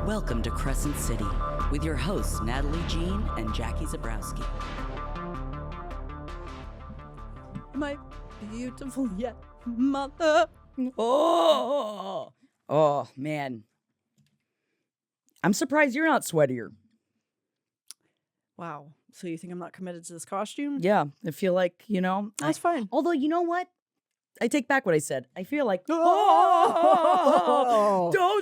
Welcome to Crescent City with your hosts Natalie Jean and Jackie Zabrowski. My beautiful yet mother. Oh man. I'm surprised you're not sweatier. Wow. So you think I'm not committed to this costume? Yeah, I feel like, That's fine. Although, you know what? I take back what I said. I feel like, don't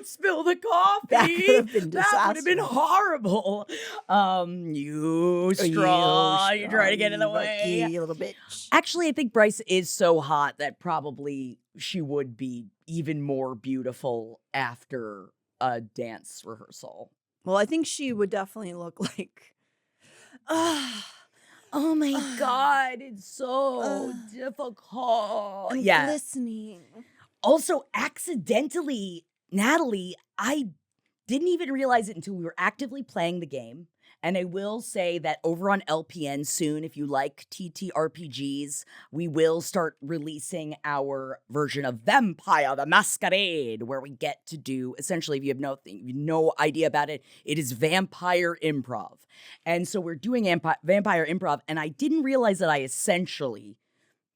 spill the coffee. That could have been That would have been horrible. You straw. You're trying to get in the way. You little bitch. Actually, I think Bryce is so hot that probably she would be even more beautiful after a dance rehearsal. Well, I think she would definitely look like... Oh my God, it's so difficult. I'm listening. Also, accidentally, Natalie, I didn't even realize it until we were actively playing the game. And I will say that over on LPN soon, if you like TTRPGs, we will start releasing our version of Vampire the Masquerade, where we get to do, essentially, if you have no idea about it, it is vampire improv. And so we're doing vampire improv, and I didn't realize that I essentially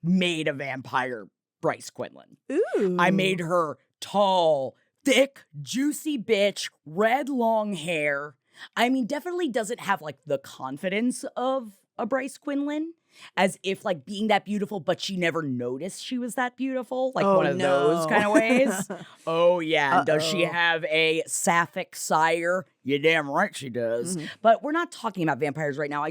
made a vampire Bryce Quinlan. Ooh. I made her tall, thick, juicy bitch, red long hair. I mean, definitely doesn't have, like, the confidence of a Bryce Quinlan, as if, like, being that beautiful, but she never noticed she was that beautiful, like one of those kind of ways. Oh, yeah. Does she have a sapphic sire? You're damn right she does. Mm-hmm. But we're not talking about vampires right now.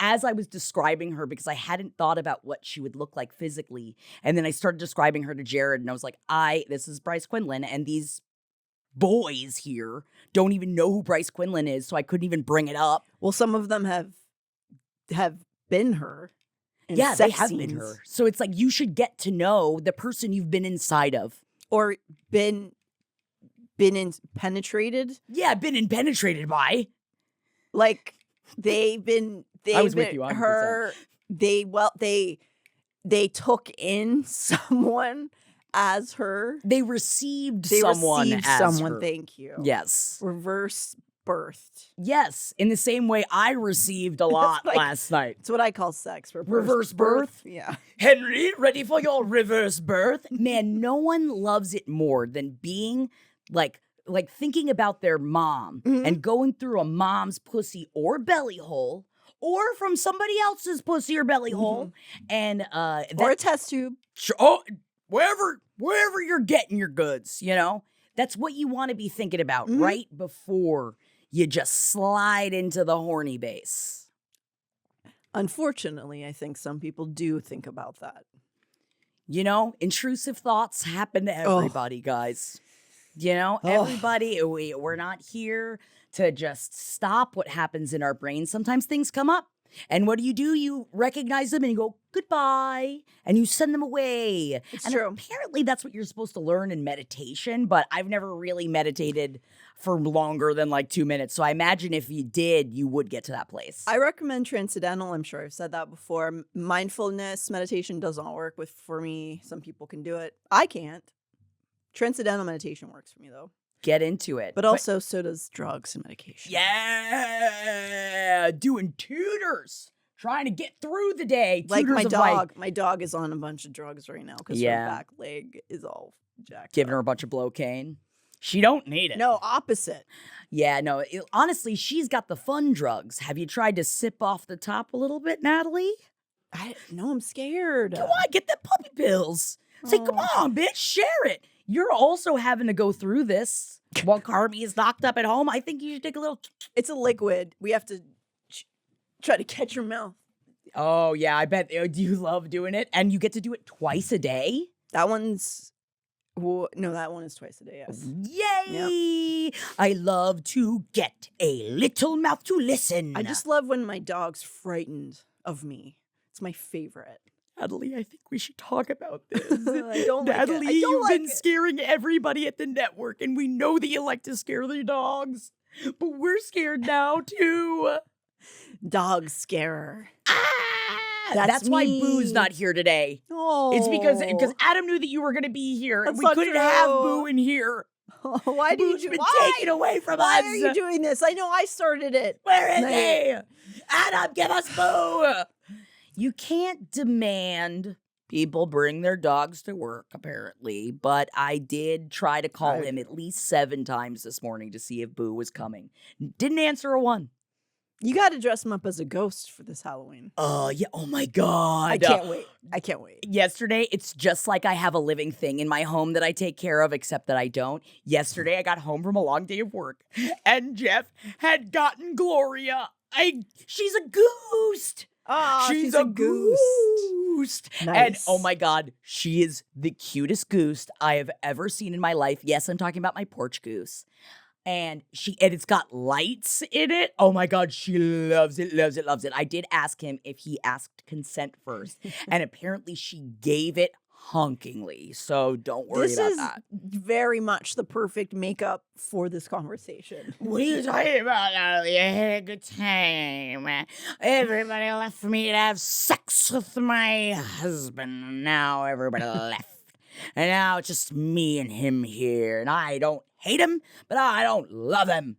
As I was describing her, because I hadn't thought about what she would look like physically, and then I started describing her to Jared, and I was like, this is Bryce Quinlan, and these boys here don't even know who Bryce Quinlan is, so I couldn't even bring it up. Well, some of them have been her. Yeah, they have been her. So it's like you should get to know the person you've been inside of. Or penetrated. Yeah, penetrated by. Like I was with you 100%. Her. They took in someone as her. They received someone as her. Thank you. Yes. Reverse birthed. Yes. In the same way I received a lot last night. It's what I call sex. Reverse birth? Yeah. Henry, ready for your reverse birth? Man, no one loves it more than being like thinking about their mom and going through a mom's pussy or belly hole, or from somebody else's pussy or belly hole, and or a test tube. Wherever you're getting your goods, that's what you want to be thinking about right before you just slide into the horny base. Unfortunately, I think some people do think about that. Intrusive thoughts happen to everybody, guys. Everybody, we're not here to just stop what happens in our brains. Sometimes things come up. And what do? You recognize them and you go, goodbye, and you send them away. It's true. Apparently that's what you're supposed to learn in meditation, but I've never really meditated for longer than like 2 minutes. So I imagine if you did, you would get to that place. I recommend Transcendental. I'm sure I've said that before. Mindfulness meditation does not work for me. Some people can do it. I can't. Transcendental meditation works for me, though. Get into it. But also, so does drugs and medication. Yeah. Doing tutors. Trying to get through the day. Like tutors my dog. Life. My dog is on a bunch of drugs right now because her back leg is all jacked Giving up. her a bunch of Blocaine. She don't need it. No, opposite. Yeah, no. Honestly, she's got the fun drugs. Have you tried to sip off the top a little bit, Natalie? No, I'm scared. Come on, get the puppy pills. Say, come on, bitch, share it. You're also having to go through this while Carmi is knocked up at home. I think you should take a little... It's a liquid. We have to try to catch your mouth. Oh, yeah, I bet. Do you love doing it? And you get to do it twice a day? That one's... No, that one is twice a day, yes. Yay! Yep. I love to get a little mouth to listen. I just love when my dog's frightened of me. It's my favorite. Natalie, I think we should talk about this. I don't Natalie, like it. You've been scaring everybody at the network, and we know that you like to scare the dogs, but we're scared now, too. Dog scarer. That's why Boo's not here today. Oh. It's because Adam knew that you were going to be here. That's we couldn't have Boo in here. Why do you Boo's do? been Why? taken away from Why us. are you doing this? I know I started it. Where is Like- he? Adam, give us Boo. You can't demand people bring their dogs to work, apparently, but I did try to call him at least 7 times this morning to see if Boo was coming. Didn't answer a one. You got to dress him up as a ghost for this Halloween. Yeah. Oh my God. I can't wait. I can't wait. Yesterday, it's just like I have a living thing in my home that I take care of, except that I don't. Yesterday, I got home from a long day of work, and Jeff had gotten Gloria. She's a ghost. Oh, she's a goose. Nice. And oh my God, she is the cutest goose I have ever seen in my life. Yes, I'm talking about my porch goose. And it's got lights in it. Oh my God, she loves it, loves it, loves it. I did ask him if he asked consent first, and apparently she gave it honkingly. So don't worry about that. This is very much the perfect makeup for this conversation. What are you talking about, Natalie? I had a good time. Everybody left me to have sex with my husband, and now everybody left. And now it's just me and him here, and I don't hate him, but I don't love him.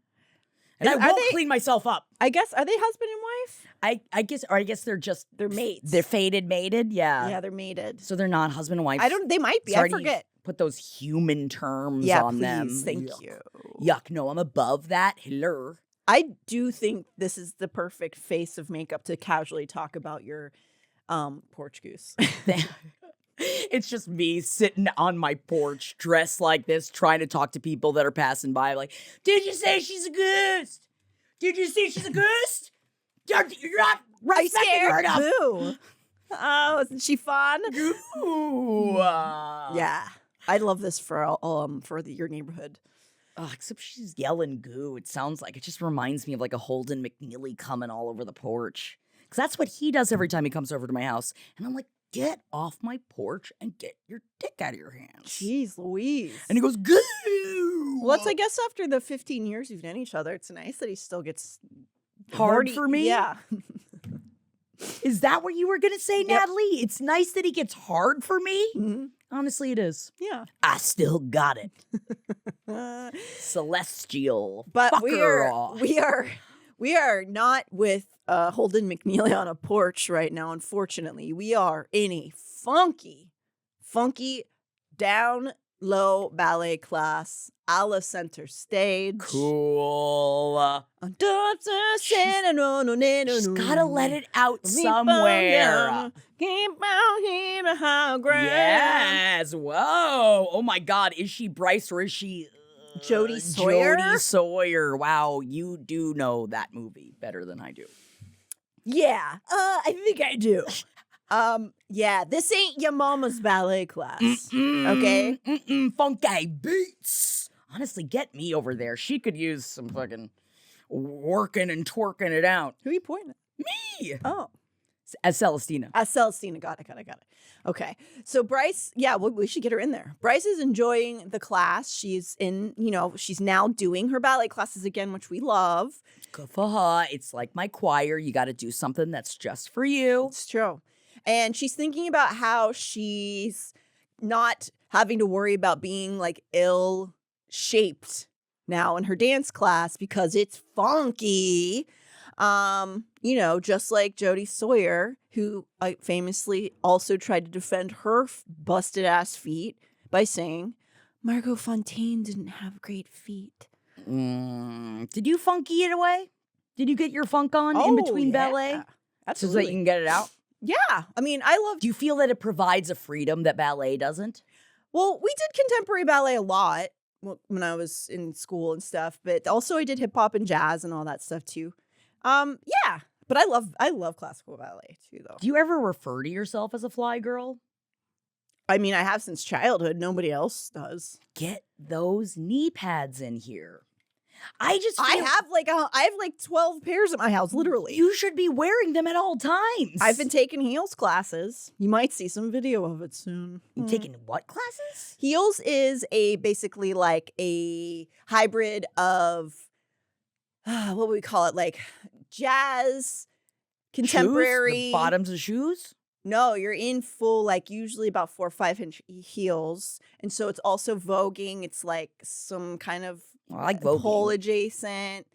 And I won't clean myself up. I guess, are they husband and wife? I guess they're mates. They're mated, yeah. Yeah, they're mated. So they're not husband and wife. They might be. Sorry I forget. Put those human terms Yeah, on please. them. Thank Yuck. you. Yuck, no, I'm above that. Hello. I do think this is the perfect face of makeup to casually talk about your porch goose. It's just me sitting on my porch dressed like this, trying to talk to people that are passing by. Like, did you say she's a goose? Did you say she's a goose? You're not respecting her enough. Boo. Oh, isn't she fun? Ooh. Yeah. I love this for your neighborhood. Except she's yelling goo. It sounds like it just reminds me of like a Holden McNeely coming all over the porch. Because that's what he does every time he comes over to my house. And I'm like, get off my porch and get your dick out of your hands. Jeez Louise. And he goes, goo. Well, it's, I guess, after the 15 years you've known each other, it's nice that he still gets hard for me? Yeah. Is that what you were going to say, Yep. Natalie? It's nice that he gets hard for me? Mhm. Honestly, it is. Yeah. I still got it. Celestial. But fucker. we are not with Holden McNeely on a porch right now, unfortunately. We are in a funky down low ballet class a la center stage. Cool. She's Just gotta let it out somewhere. Keep out here to high ground. Yes. Whoa. Oh my God. Is she Bryce or is she Jodie Sawyer? Jodie Sawyer. Wow. You do know that movie better than I do. Yeah. I think I do. Yeah, this ain't your mama's ballet class. Okay? Funky beats. Honestly, get me over there. She could use some fucking working and twerking it out. Who are you pointing at? Me. Oh. As Celestina. Celestina. Got it. Okay. So Bryce, yeah, we should get her in there. Bryce is enjoying the class. She's she's now doing her ballet classes again, which we love. Guffaws. It's like my choir. You got to do something that's just for you. It's true. And she's thinking about how she's not having to worry about being like ill-shaped now in her dance class because it's funky. Just like Jodie Sawyer, who famously also tried to defend her busted ass feet by saying Margot Fontaine didn't have great feet. Did you funky it away? Did you get your funk on in between ballet? Absolutely. So that you can get it out? Yeah. I mean, I love. Do you feel that it provides a freedom that ballet doesn't? Well, we did contemporary ballet a lot when I was in school and stuff, but also I did hip hop and jazz and all that stuff too. Yeah, but I love classical ballet too, though. Do you ever refer to yourself as a fly girl? I mean, I have since childhood. Nobody else does. Get those knee pads in here. I have like 12 pairs at my house, literally. You should be wearing them at all times. I've been taking heels classes. You might see some video of it soon. You taking what classes? Heels is basically like a hybrid of what would we call it? Like jazz, contemporary. Shoes? The bottoms of shoes? No, you're in full, like, usually about 4 or 5 inch heels. And so it's also voguing. It's like some kind of Well, I like pole voguing. adjacent.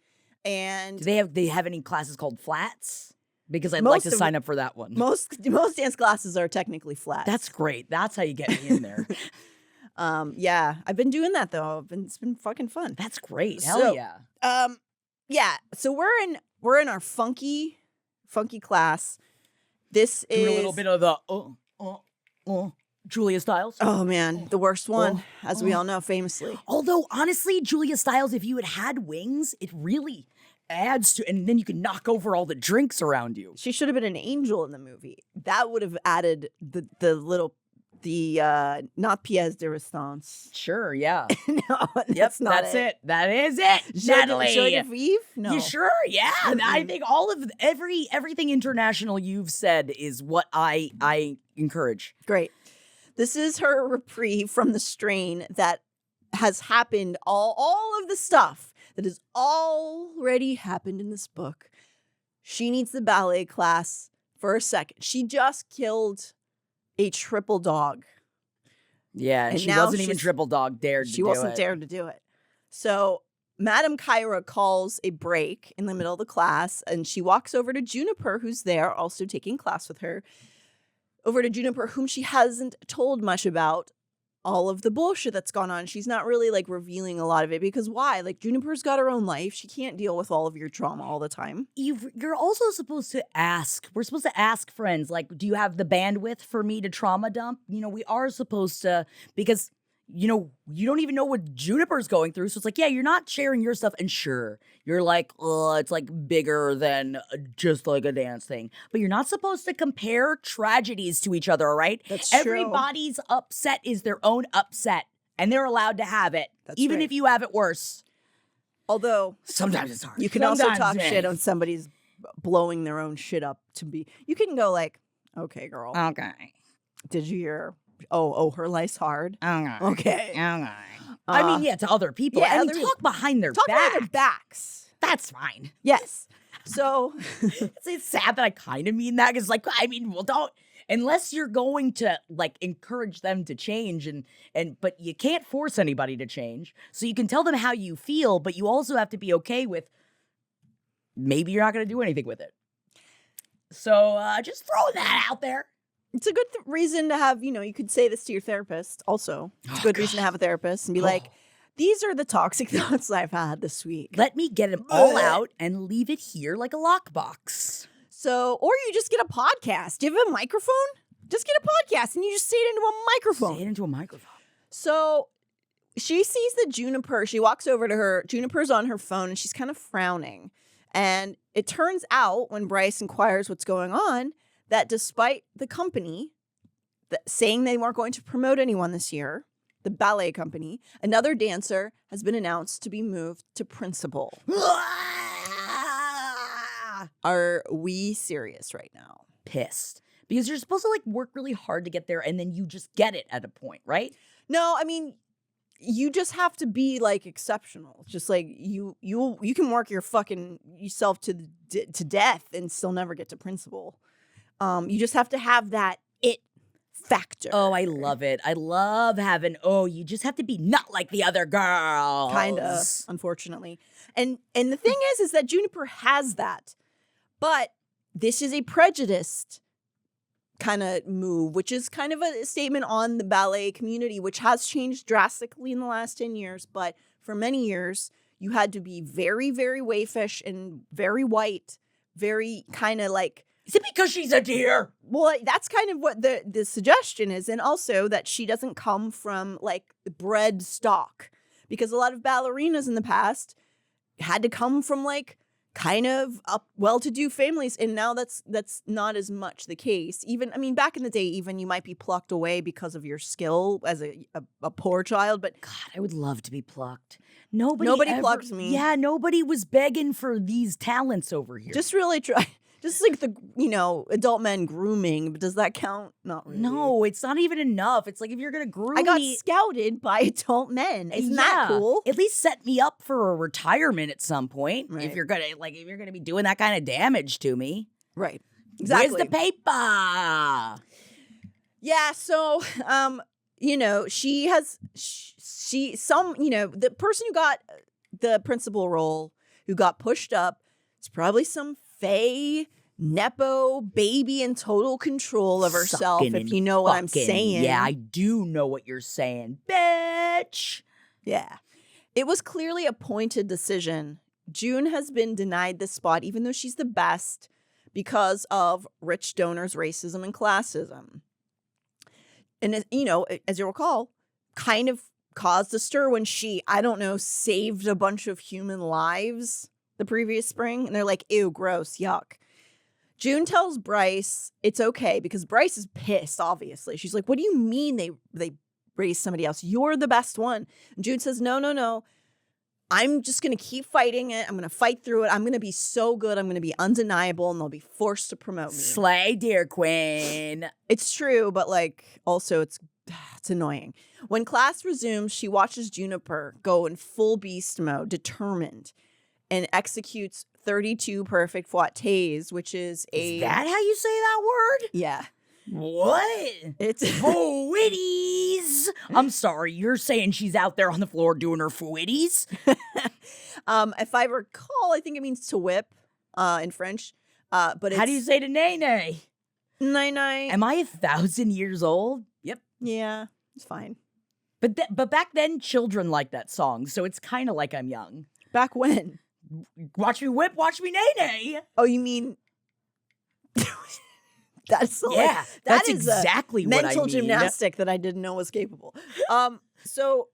And Do they have any classes called flats? Because I'd like Most to of- sign up for that one. most dance classes are technically flats. That's great. That's how you get me in there. Yeah, I've been doing that though. It's been fucking fun. That's great. Hell So, yeah. Yeah. So we're in our funky class. This Doing is a little bit of the Julia Stiles. Oh man, the worst one, as we all know, famously. Although honestly, Julia Stiles, if you had wings, it really adds to, and then you can knock over all the drinks around you. She should have been an angel in the movie. That would have added the little not pièce de résistance. Sure, yeah. No, Yep, not that's it. That is it, Natalie. Joy de vivre? No. You sure? Yeah. I think all of everything international you've said is what I encourage. Great. This is her reprieve from the strain that has happened. All of the stuff that has already happened in this book. She needs the ballet class for a second. She just killed a triple dog. Yeah, and she now wasn't even triple dog dared to She do wasn't it. dared to do it. So Madame Kyra calls a break in the middle of the class, and she walks over to Juniper, who's there, also taking class with her. Over to Juniper, whom she hasn't told much about all of the bullshit that's gone on. She's not really like revealing a lot of it because why? Like Juniper's got her own life. She can't deal with all of your trauma all the time. You're also supposed to ask. We're supposed to ask friends, like, do you have the bandwidth for me to trauma dump? You know, we are supposed to, because, you know, you don't even know what Juniper's going through. So it's like, yeah, you're not sharing your stuff. And sure, you're like, oh, it's like bigger than just like a dance thing. But you're not supposed to compare tragedies to each other, all right? That's true. Everybody's upset is their own upset. And they're allowed to have it, That's even right. if you have it worse. Although Sometimes it's hard. you can also talk shit on somebody's blowing their own shit up to be. You can go like, okay, girl, Okay. did you hear? Oh, her life's hard. Okay. Okay. I mean, yeah, to other people. yeah, I mean, other- talk behind their Talk back. about their backs. That's fine. Yes. So It's sad that I kind of mean that because, like, I mean, well, don't unless you're going to like encourage them to change, but you can't force anybody to change. So you can tell them how you feel, but you also have to be okay with maybe you're not going to do anything with it. So just throwing that out there. it's a good reason to have, you could say this to your therapist also. It's a good reason to have a therapist and be like, these are the toxic thoughts I've had this week. Let me get them all out and leave it here like a lockbox. So, or you just get a podcast. Do you have a microphone? Just get a podcast and you just say it into a microphone. Say it into a microphone. So she sees that Juniper, she walks over to her. Juniper's on her phone and she's kind of frowning. And it turns out when Bryce inquires what's going on, that despite the company saying they weren't going to promote anyone this year, the ballet company, another dancer has been announced to be moved to principal. Are we serious right now? Pissed. Because you're supposed to like work really hard to get there and then you just get it at a point, right? No, I mean, you just have to be like exceptional. Just like you can work your fucking yourself to death and still never get to principal. You just have to have that it factor. Oh, I love it. I love having, you just have to be not like the other girls. Kind of, unfortunately. And the thing is that Juniper has that. But this is a prejudiced kind of move, which is kind of a statement on the ballet community, which has changed drastically in the last 10 years. But for many years, you had to be very, very wayfish and very white, very kind of like. Is it because she's a deer? Well, that's kind of what the suggestion is. And also that she doesn't come from like bred stock, because a lot of ballerinas in the past had to come from like kind of well-to-do families, and now that's not as much the case. Even, I mean, back in the day, even you might be plucked away because of your skill as a poor child, but God, I would love to be plucked. Nobody ever, plucked me. Yeah, nobody was begging for these talents over here. just really try. Just like the, adult men grooming, but does that count? Not really. No, it's not even enough. It's like if you're gonna groom I got me, scouted by adult men. Isn't that cool? At least set me up for a retirement at some point. Right. If you're gonna be doing that kind of damage to me. Right. Exactly. Where's the paper? Yeah, so she has the person who got the principal role, who got pushed up, it's probably some fey nepo baby in total control of herself, Sucking if you know what I'm saying. Yeah, I do know what you're saying, bitch. Yeah. It was clearly a pointed decision. June has been denied this spot, even though she's the best, because of rich donors' racism and classism. And, as you recall, kind of caused a stir when she, I don't know, saved a bunch of human lives the previous spring. And they're like, ew, gross, yuck. June tells Bryce it's okay because Bryce is pissed, obviously. She's like, what do you mean they raised somebody else? You're the best one. And June says, no. I'm just going to keep fighting it. I'm going to fight through it. I'm going to be so good. I'm going to be undeniable, and they'll be forced to promote me. Slay, dear queen. It's true, but also it's annoying. When class resumes, she watches Juniper go in full beast mode, determined, and executes 32 perfect fouettes, which is Is that how you say that word? Yeah. What? It's Fouettes. I'm sorry, you're saying she's out there on the floor doing her fouettes? If I recall, I think it means to whip in French. But it's, How do you say to nay? Nay. Am I 1,000 years old? Yep. Yeah, it's fine. But back then, children liked that song, so it's kind of like I'm young. Back when? Watch me whip, watch me nay. Oh, you mean... That's that's exactly what I mean. Mental gymnastic that I didn't know was capable. So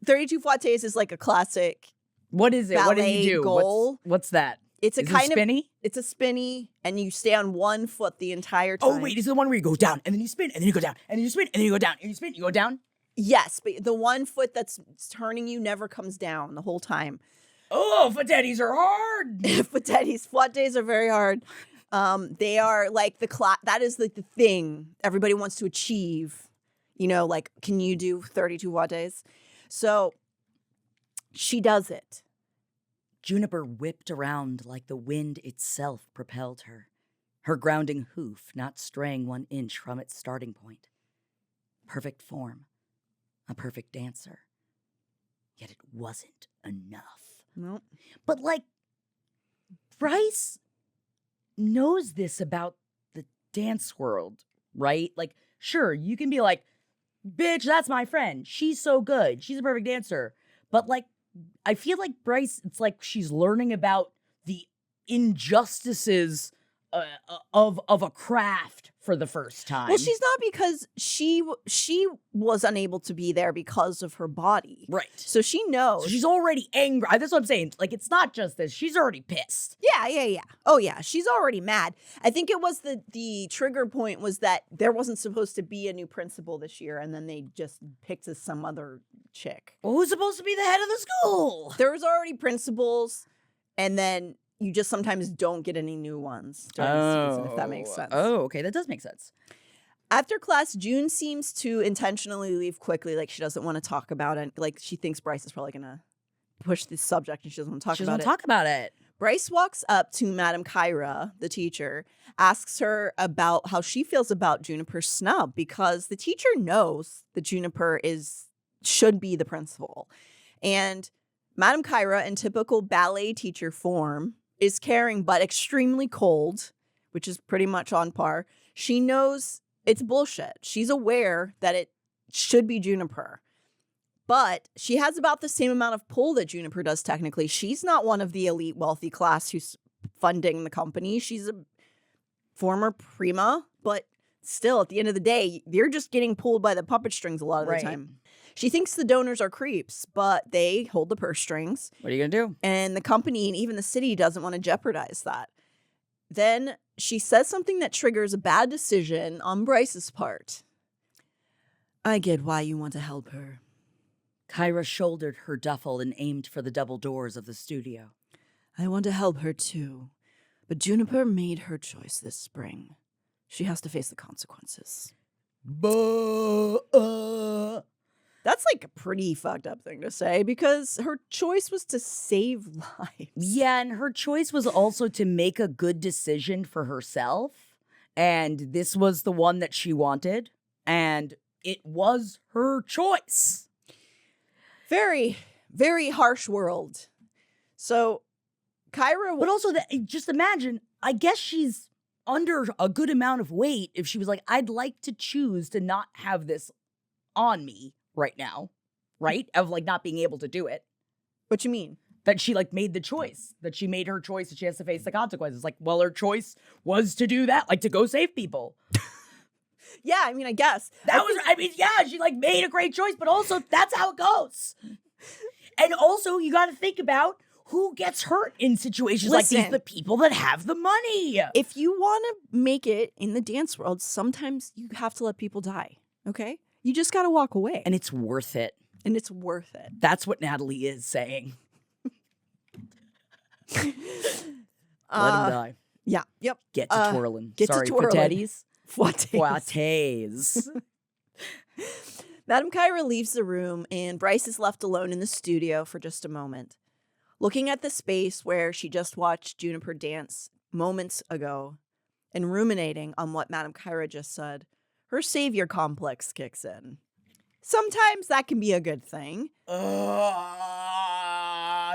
32 fouettes is like a classic. What is it? What do you do? Goal. What's that? It's is it spinny? It's a spinny, and you stay on one foot the entire time. Oh wait, is it the one where you go down and then you spin and then you go down and then you spin and then you go down and you spin, you go down? Yes, but the one foot that's turning you never comes down the whole time. Oh, fouettes are hard. Fouettes are very hard. They are like that is like the thing everybody wants to achieve. Can you do 32 fouettes? So she does it. Juniper whipped around like the wind itself propelled her, her grounding hoof not straying 1 inch from its starting point. Perfect form, a perfect dancer. Yet it wasn't enough. Nope. But Bryce knows this about the dance world, right? Sure, you can be like, bitch, that's my friend. She's so good. She's a perfect dancer. But I feel like Bryce, it's like she's learning about the injustices of a craft for the first time. Well, she's not, because she was unable to be there because of her body. Right. So she knows. So she's already angry. That's what I'm saying. It's not just this. She's already pissed. Yeah. Oh, yeah. She's already mad. I think it was the trigger point was that there wasn't supposed to be a new principal this year, and then they just picked some other chick. Well, who's supposed to be the head of the school? There was already principals, and then you just sometimes don't get any new ones during the season, if that makes sense. Oh, okay. That does make sense. After class, June seems to intentionally leave quickly. She doesn't want to talk about it. She thinks Bryce is probably going to push this subject, and she doesn't want to talk about it. She doesn't talk about it. Bryce walks up to Madam Kyra, the teacher, asks her about how she feels about Juniper's snub, because the teacher knows that Juniper should be the principal. And Madam Kyra, in typical ballet teacher form, is caring but extremely cold, which is pretty much on par. She knows it's bullshit. She's aware that it should be Juniper. But she has about the same amount of pull that Juniper does, technically. She's not one of the elite wealthy class who's funding the company. She's a former prima, but still, at the end of the day, you're just getting pulled by the puppet strings a lot of the time. She thinks the donors are creeps, but they hold the purse strings. What are you going to do? And the company and even the city doesn't want to jeopardize that. Then she says something that triggers a bad decision on Bryce's part. I get why you want to help her. Kyra shouldered her duffel and aimed for the double doors of the studio. I want to help her too, but Juniper made her choice this spring. She has to face the consequences. That's a pretty fucked up thing to say, because her choice was to save lives. Yeah, and her choice was also to make a good decision for herself. And this was the one that she wanted. And it was her choice. Very, very harsh world. So Kyra... But also, just imagine, I guess she's under a good amount of weight if she was like, I'd like to choose to not have this on me right now, right? Of like not being able to do it. What you mean? That she like made the choice, that she made her choice and she has to face the consequences. Like, well, her choice was to do that, like to go save people. Yeah, I mean, I guess. She like made a great choice, but also that's how it goes. And also you got to think about who gets hurt in situations like these, the people that have the money. If you want to make it in the dance world, sometimes you have to let people die, okay? You just got to walk away. And it's worth it. And it's worth it. That's what Natalie is saying. Let him die. Yeah, yep. Get to twirling. Get Sorry, to twirling. Fouettes. Fouettes. Madame Kyra leaves the room, and Bryce is left alone in the studio for just a moment. Looking at the space where she just watched Juniper dance moments ago and ruminating on what Madame Kyra just said, her savior complex kicks in. Sometimes that can be a good thing.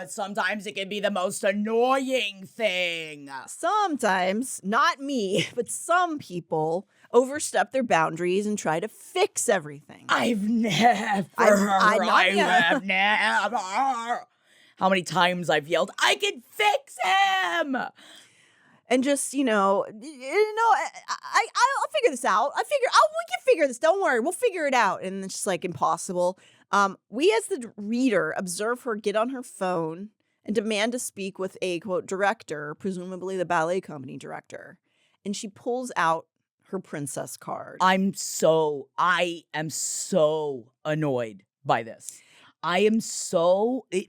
Sometimes it can be the most annoying thing. Sometimes, not me, but some people overstep their boundaries and try to fix everything. I've never. How many times I've yelled, I can fix him! And just, I'll figure this out. We can figure this. Don't worry. We'll figure it out. And it's just like impossible. We as the reader observe her get on her phone and demand to speak with a, quote, director, presumably the ballet company director. And she pulls out her princess card. I am so annoyed by this.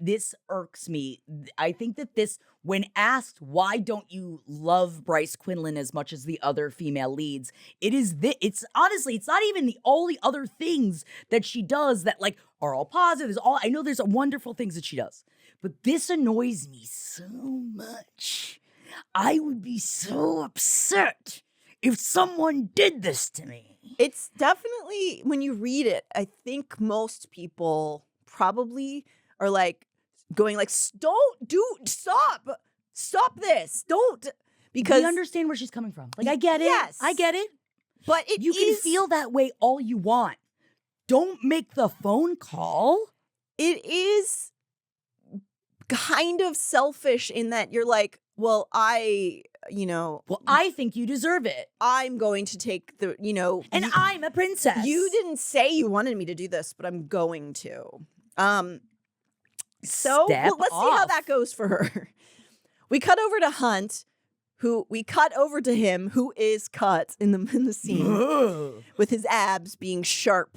This irks me. I think that when asked, why don't you love Bryce Quinlan as much as the other female leads, it's honestly, it's not even all the other things that she does that like are all positive. I know there's wonderful things that she does, but this annoys me so much. I would be so upset if someone did this to me. It's definitely, when you read it, I think most people probably are like going like, stop this, don't, because we understand where she's coming from. Like, I get it. Yes. I get it. But you can feel that way all you want. Don't make the phone call. It is kind of selfish in that you're like, well, I think you deserve it. I'm going to take the, and I'm a princess. You didn't say you wanted me to do this, but I'm going to. Let's see how that goes for her. We cut over to Hunt, who is cut in the scene with his abs being sharp.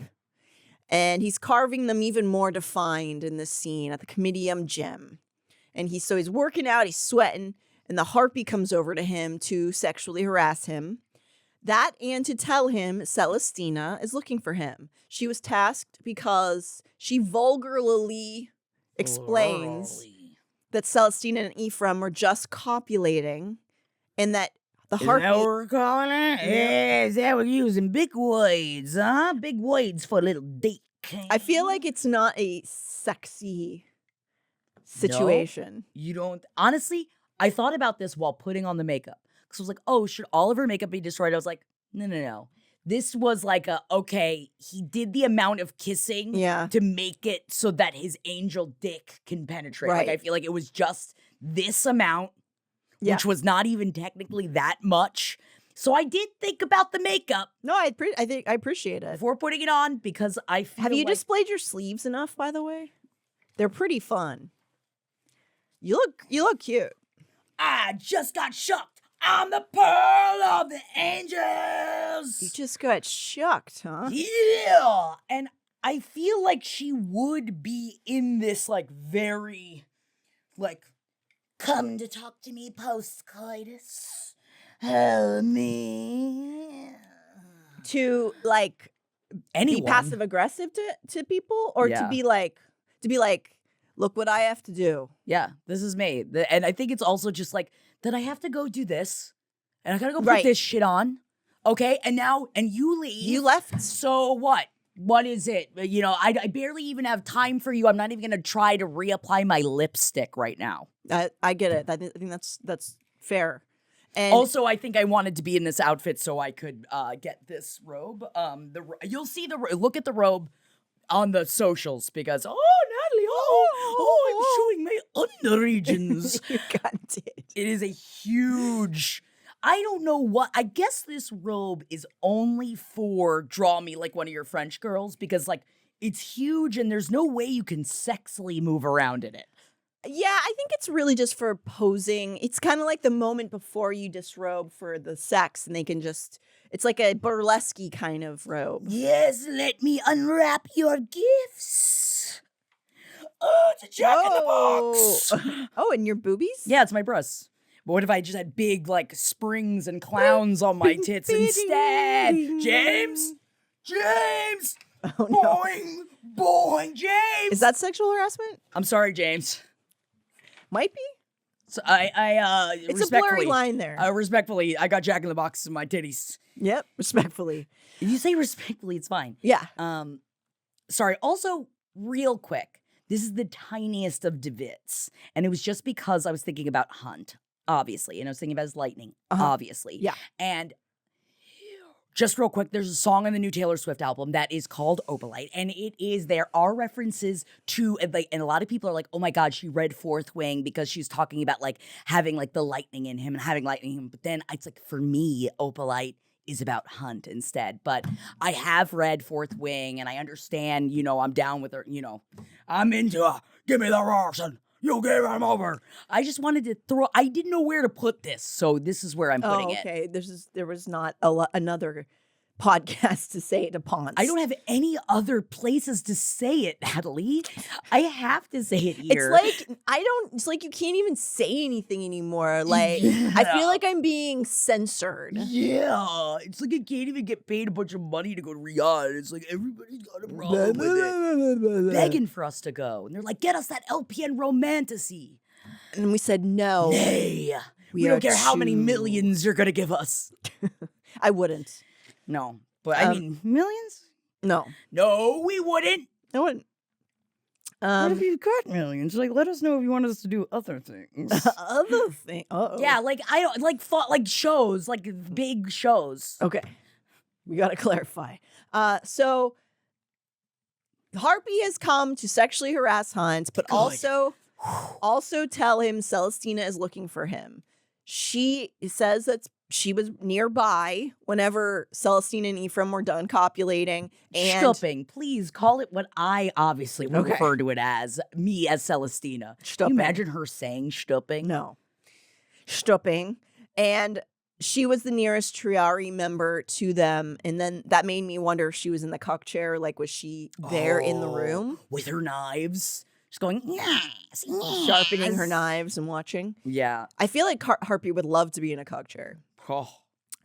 And he's carving them even more defined in this scene at the Comedium gym. And he's working out, he's sweating, and the harpy comes over to him to sexually harass him. That and to tell him Celestina is looking for him. She was tasked because she vulgarly explains that Celestina and Ephraim were just copulating and that the harpy... Is that what we're calling it? Yeah, is that we're using big words, huh? Big words for a little dick. I feel like it's not a sexy situation. No, you don't... Honestly, I thought about this while putting on the makeup. Because I was like, oh, should all of her makeup be destroyed? I was like, no. This was like he did the amount of kissing to make it so that his angel dick can penetrate. Right. Like, I feel like it was just this amount, which was not even technically that much. So I did think about the makeup. No, I appreciate it. Before putting it on, because I feel Have you displayed your sleeves enough, by the way? They're pretty fun. You look cute. I just got shocked. I'm the pearl of the angels. You just got shucked, huh? Yeah. And I feel like she would be in this, very, come to talk to me post-coitus. Help me. To, anyone. Be passive-aggressive to people? Or to be like, look what I have to do. Yeah, this is me. And I think it's also just that I have to go do this. And I gotta go put this shit on. Okay, and you leave. You left. So what? What is it? I barely even have time for you. I'm not even going to try to reapply my lipstick right now. I get it. I think that's fair. And also, I think I wanted to be in this outfit so I could get this robe. You'll see look at the robe on the socials because Natalie, I'm showing my under regions. You got it. It is a huge. I don't know what. I guess this robe is only for draw me like one of your French girls because like it's huge and there's no way you can sexily move around in it. Yeah, I think it's really just for posing. It's kind of like the moment before you disrobe for the sex and they can just, it's like a burlesque kind of robe. Yes, let me unwrap your gifts. Oh, it's a jack in the box. Oh, and your boobies? Yeah, it's my breasts. But what if I just had big, like, springs and clowns on my tits instead? James? Oh, no. Boing, James! Is that sexual harassment? I'm sorry, James. Might be. So I It's a blurry line there. Respectfully, I got Jack in the Box in my titties. Yep, respectfully. If you say respectfully, it's fine. Yeah. Sorry, also, real quick, this is the tiniest of divits. And it was just because I was thinking about Hunt. Obviously, and I was thinking about his lightning, obviously. Yeah. And just real quick, there's a song on the new Taylor Swift album that is called Opalite, and there are references to, and a lot of people are like, oh my God, she read Fourth Wing because she's talking about like having like the lightning in him and having lightning in him. But then it's like, for me, Opalite is about Hunt instead. But I have read Fourth Wing, and I understand, I'm down with her, I'm into give me the rocks and you gave him over. I just wanted to I didn't know where to put this, so this is where I'm putting it. Okay. There was not another podcast to say it upon. I don't have any other places to say it, Natalie. I have to say it here. It's like you can't even say anything anymore. Like, I feel like I'm being censored. Yeah. It's like I can't even get paid a bunch of money to go to Riyadh. It's like everybody's got a problem with it. Begging for us to go. And they're like, get us that LPN Romantasy. And we said no. Nay. We don't care how many millions you're going to give us. I wouldn't. No. But I mean, millions? No. No, we wouldn't. I wouldn't. What if you've got millions? Like, let us know if you want us to do other things. Other things? Uh-oh. Yeah, like, I don't, like shows, like big shows. Okay. We got to clarify. So, Harpy has come to sexually harass Hunt, but also tell him Celestina is looking for him. She says that she was nearby whenever Celestina and Ephraim were done copulating. And Schtupping. Please call it what I obviously would refer to it as. Me as Celestina. Can you imagine her saying schtupping? No. Schtupping. And she was the nearest Triari member to them. And then that made me wonder if she was in the cuck chair. Like, was she there in the room? With her knives? Just going, yes. Sharpening her knives and watching. Yeah. I feel like Harpy would love to be in a cuck chair. Oh.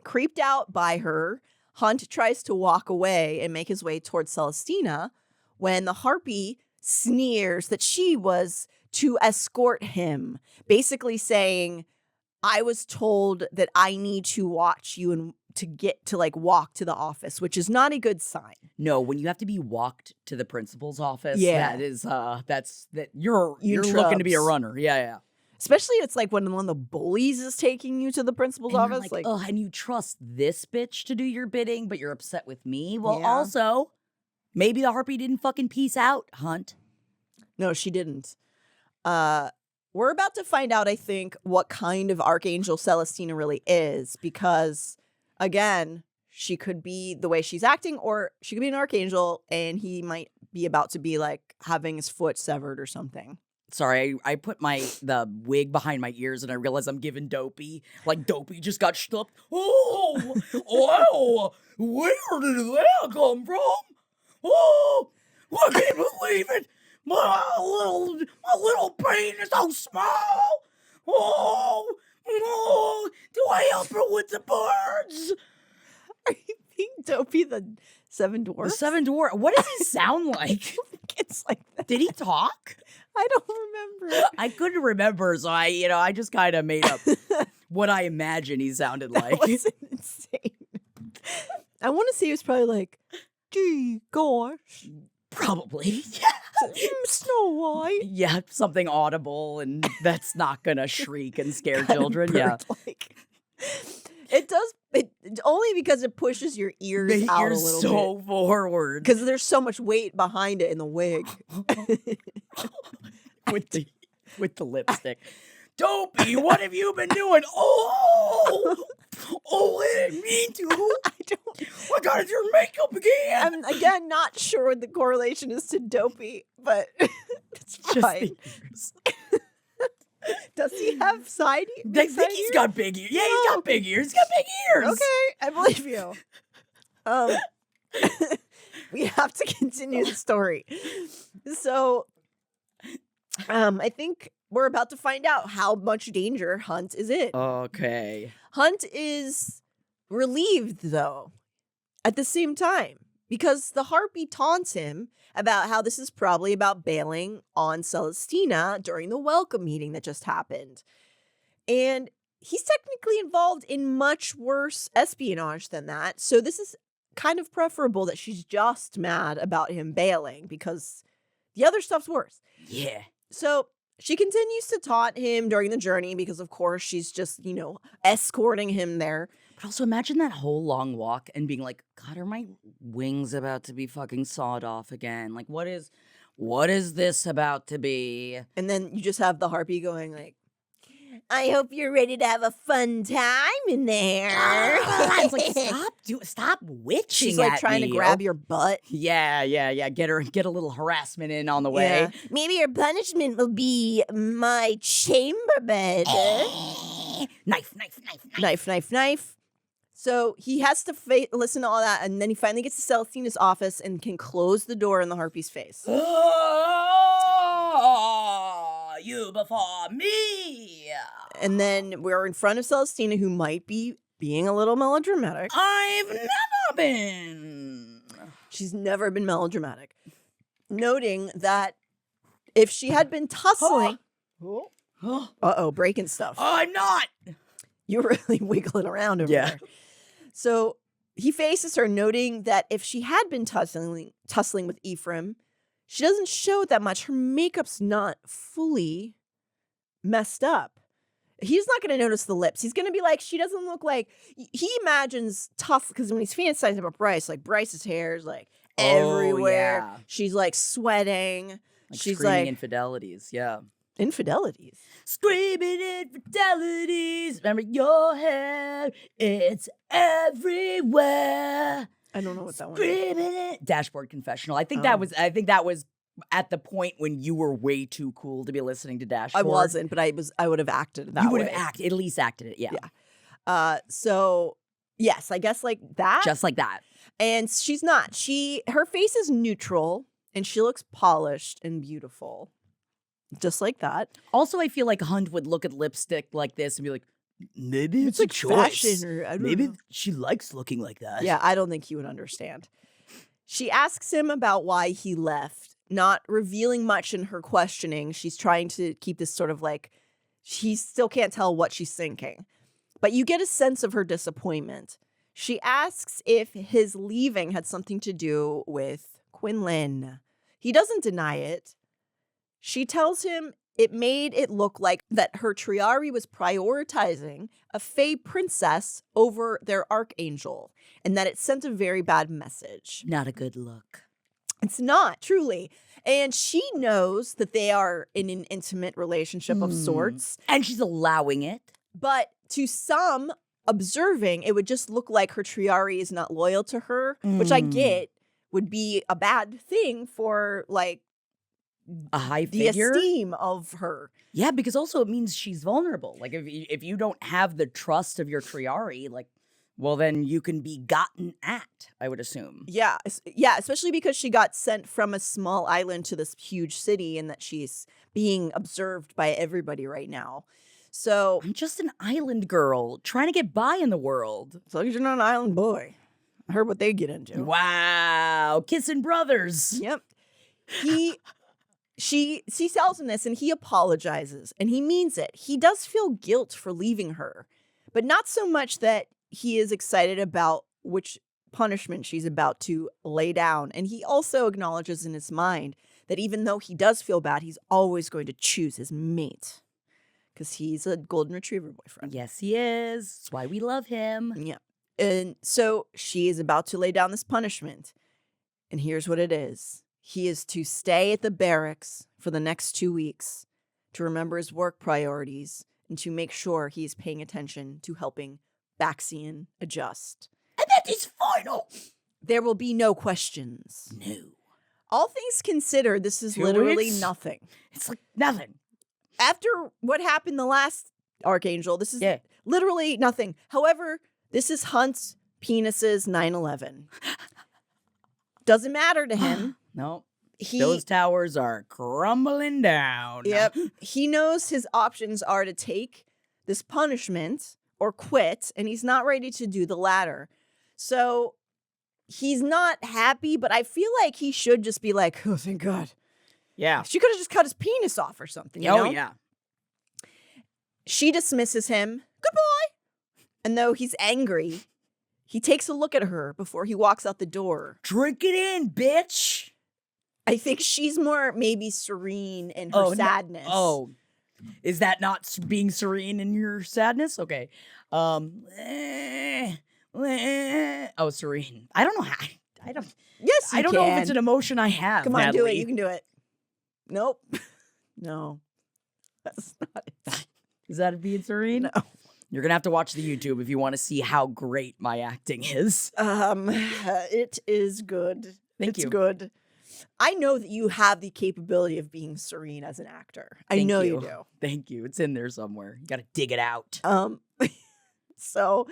Creeped out by her, Hunt tries to walk away and make his way towards Celestina when the Harpy sneers that she was to escort him, basically saying, I was told that I need to watch you and to get to like walk to the office, which is not a good sign. No, when you have to be walked to the principal's office, yeah. that is you're looking to be a runner. Yeah. Especially it's like when one of the bullies is taking you to the principal's office. Like, oh, and you trust this bitch to do your bidding, but you're upset with me? Well, also, maybe the Harpy didn't fucking peace out, Hunt. No, she didn't. We're about to find out, I think, what kind of Archangel Celestina really is. Because, again, she could be the way she's acting, or she could be an Archangel, and he might be about to be, like, having his foot severed or something. Sorry, I put the wig behind my ears and I realized I'm giving Dopey. Like, Dopey just got stuck. Oh, wow, where did that come from? Oh, I can't believe it. My little pain is so small. Oh, do I help her with the birds? Are you being Dopey the Seven Dwarfs? The Seven Dwarfs. What does he sound like? It's like that. Did he talk? I don't remember. I couldn't remember, so I just kind of made up what I imagine he sounded like. That was insane. I want to say he was probably like, gee, gosh. Probably. Snow White. Yeah, something audible and that's not gonna shriek and scare children. Yeah. Like. It does. It only because it pushes your ears The out ears a little so bit. forward. Because there's so much weight behind it in the wig. with the lipstick. Dopey, what have you been doing? Oh, I didn't mean to. I gotta do your makeup again. I'm again not sure what the correlation is to Dopey, but it's fine. Does he have side ears? They think he's got big ears. Yeah, he's got big ears. He's got big ears. Okay, I believe you. We have to continue the story. So, I think we're about to find out how much danger Hunt is in. Okay. Hunt is relieved, though, at the same time, because the harpy taunts him about how this is probably about bailing on Celestina during the welcome meeting that just happened. And he's technically involved in much worse espionage than that. So this is kind of preferable that she's just mad about him bailing because the other stuff's worse. Yeah. So she continues to taunt him during the journey because, of course, she's just, escorting him there. But also imagine that whole long walk and being like, God, are my wings about to be fucking sawed off again? Like, what is this about to be? And then you just have the harpy going like, I hope you're ready to have a fun time in there. It's like, stop witching. She's like trying to grab your butt. Yeah. Get a little harassment in on the way. Yeah. Maybe your punishment will be my chamber bed. Knife. So he has to listen to all that, and then he finally gets to Celestina's office and can close the door in the harpy's face. You before me. And then we're in front of Celestina, who might be being a little melodramatic. I've never been. She's never been melodramatic. Noting that if she had been tussling... Uh-oh, breaking stuff. I'm not. You're really wiggling around over there. So he faces her, noting that if she had been tussling with Ephraim, she doesn't show it that much. Her makeup's not fully messed up. He's not going to notice the lips. He's going to be like, she doesn't look like... He imagines tough, because when he's fantasizing about Bryce, like Bryce's hair is like everywhere. Yeah. She's like sweating. She's screaming infidelities. Yeah. Infidelities. Screaming infidelities. Remember your hair. It's everywhere. I don't know what that one is. Dashboard Confessional. I think that was at the point when you were way too cool to be listening to Dashboard. I wasn't, but I would have acted that way. You would have at least acted it, yeah. Yeah. So yes, I guess like that. Just like that. And she's not. Her face is neutral and she looks polished and beautiful. Just like that. Also, I feel like Hunt would look at lipstick like this and be like, maybe it's like a choice. Fashion or I don't know. She likes looking like that. Yeah, I don't think he would understand. She asks him about why he left, not revealing much in her questioning. She's trying to keep this sort of like, she still can't tell what she's thinking. But you get a sense of her disappointment. She asks if his leaving had something to do with Quinlan. He doesn't deny it. She tells him it made it look like that her Triari was prioritizing a Fae princess over their archangel, and that it sent a very bad message. Not a good look. It's not, truly. And she knows that they are in an intimate relationship of sorts. And she's allowing it. But to some observing, it would just look like her Triari is not loyal to her, which I get would be a bad thing for, like, a high figure? The esteem of her. Yeah, because also it means she's vulnerable. Like, if you don't have the trust of your Triari, like, well, then you can be gotten at, I would assume. Yeah, especially because she got sent from a small island to this huge city and that she's being observed by everybody right now. So I'm just an island girl trying to get by in the world. As long as you're not an island boy. I heard what they get into. Wow, kissing brothers. Yep. She tells him this and he apologizes and he means it. He does feel guilt for leaving her, but not so much that he is excited about which punishment she's about to lay down. And he also acknowledges in his mind that even though he does feel bad, he's always going to choose his mate. Because he's a golden retriever boyfriend. Yes, he is. That's why we love him. Yeah. And so she is about to lay down this punishment. And here's what it is. He is to stay at the barracks for the next 2 weeks to remember his work priorities and to make sure he is paying attention to helping Baxian adjust. And that is final. There will be no questions. No. All things considered, this is 2 literally weeks? nothing. It's like nothing. After what happened the last Archangel, this is literally nothing. However, this is Hunt's penis's 9/11. Doesn't matter to him. No. Those towers are crumbling down. Yep. He knows his options are to take this punishment or quit, and he's not ready to do the latter. So he's not happy, but I feel like he should just be like, oh, thank God. Yeah. She could have just cut his penis off or something. You know? Yeah. She dismisses him. Good boy. And though he's angry, he takes a look at her before he walks out the door. Drink it in, bitch. I think she's more maybe serene in her sadness. No. Oh, is that not being serene in your sadness? Okay. Oh, serene. I don't know how. I don't. Yes, you I don't can. know if it's an emotion I have. Come on, Natalie. do it. You can do it. Nope. No. That's not it. Is that being serene? No. You're gonna have to watch the YouTube if you want to see how great my acting is. It is good. Thank you. It's good. I know that you have the capability of being serene as an actor. I know you do. Thank you. It's in there somewhere. You gotta dig it out. So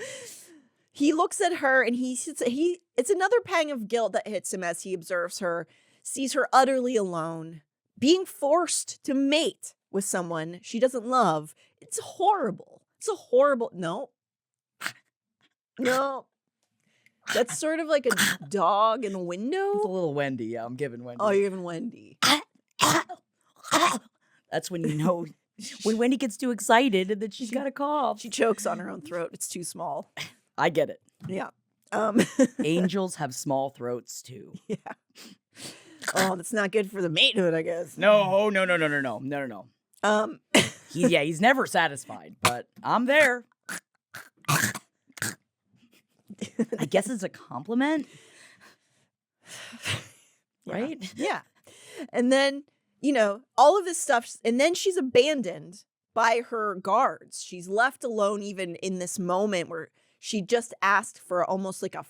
he looks at her and it's another pang of guilt that hits him as he observes her, sees her utterly alone, being forced to mate with someone she doesn't love. It's horrible. It's a horrible, no. That's sort of like a dog in a window. It's a little Wendy. Yeah, I'm giving Wendy. Oh, you're giving Wendy. That's when you know when Wendy gets too excited and then she's got a cough. She chokes on her own throat. It's too small. I get it. Yeah. Angels have small throats too. Yeah. Oh, that's not good for the matehood, I guess. No. He's never satisfied, but I'm there. I guess it's a compliment. Right? Yeah. And then, all of this stuff, and then she's abandoned by her guards. She's left alone even in this moment where she just asked for almost like a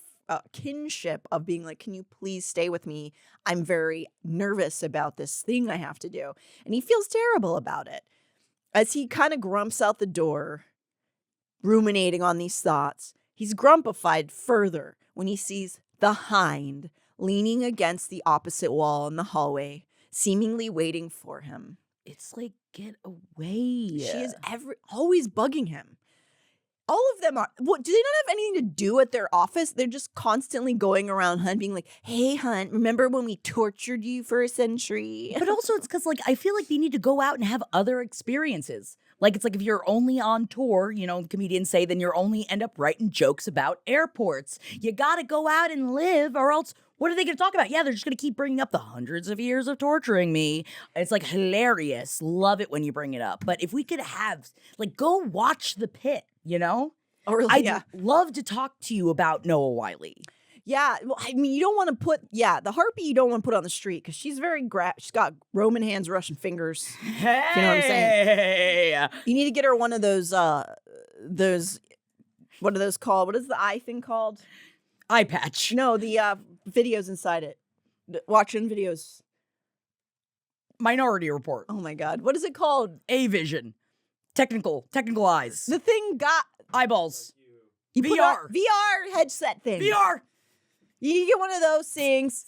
kinship of being like, can you please stay with me? I'm very nervous about this thing I have to do. And he feels terrible about it. As he kind of grumps out the door, ruminating on these thoughts, he's grumpified further when he sees the Hind leaning against the opposite wall in the hallway, seemingly waiting for him. It's like, get away. She is always bugging him. All of them are. What, do they not have anything to do at their office? They're just constantly going around Hunt being like, hey, Hunt, remember when we tortured you for a century? But also it's because, like, I feel like they need to go out and have other experiences. Like, it's like if you're only on tour, comedians say, then you're only end up writing jokes about airports. You got to go out and live, or else what are they going to talk about? Yeah, they're just going to keep bringing up the hundreds of years of torturing me. It's like hilarious. Love it when you bring it up. But if we could have, like, go watch The Pit, Oh, really? I'd love to talk to you about Noah Wyle. Yeah. Well, I mean, you don't want to put, the harpy you don't want to put on the street because she's very, she's got Roman hands, Russian fingers. Hey! You know what I'm saying? You need to get her one of those, what are those called? What is the eye thing called? Eye patch. No, the videos inside it. Watching videos. Minority Report. Oh my God. What is it called? A-Vision. Technical eyes. The thing got eyeballs. You VR. VR headset thing. VR. You get one of those things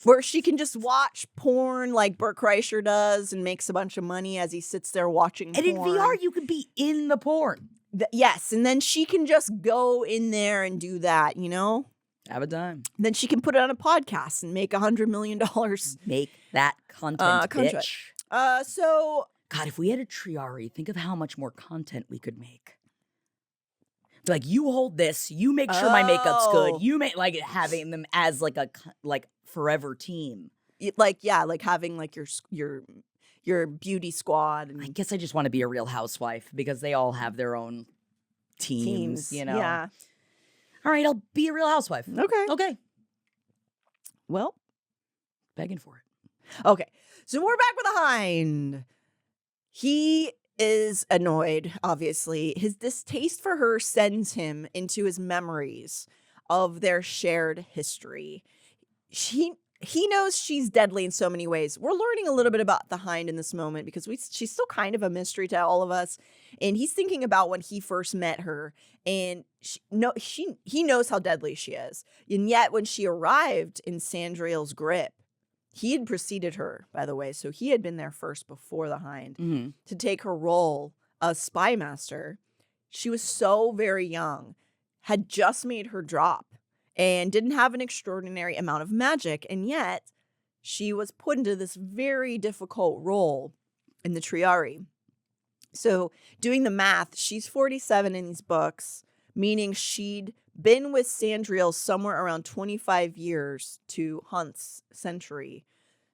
where she can just watch porn like Bert Kreischer does and makes a bunch of money as he sits there watching porn. And in VR, you could be in the porn. Yes, and then she can just go in there and do that, Have a time. Then she can put it on a podcast and make $100 million. Make that content, bitch. So... God, if we had a Triari, think of how much more content we could make. Like, you hold this, you make sure my makeup's good, Oh. you make, like, having them as, like, a forever team. Like having like your beauty squad I and guess I just want to be a Real Housewife because they all have their own teams, you know? Yeah. All right, I'll be a Real Housewife. Okay. Okay. Well, Begging for it. okay. So we're back with the Hind. He is annoyed, obviously. His distaste for her sends him into his memories of their shared history. He knows she's deadly in so many ways. We're learning a little bit about the Hind in this moment because she's still kind of a mystery to all of us. And he's thinking about when he first met her, and he knows how deadly she is. And yet, when she arrived in Sandriel's grip, he had preceded her, by the way, so he had been there first before the Hind to take her role as spy master. She was so very young, had just made her drop, and didn't have an extraordinary amount of magic, and yet she was put into this very difficult role in the Triari. So doing the math, she's 47 in these books, meaning she'd been with Sandriel somewhere around 25 years to Hunt's century.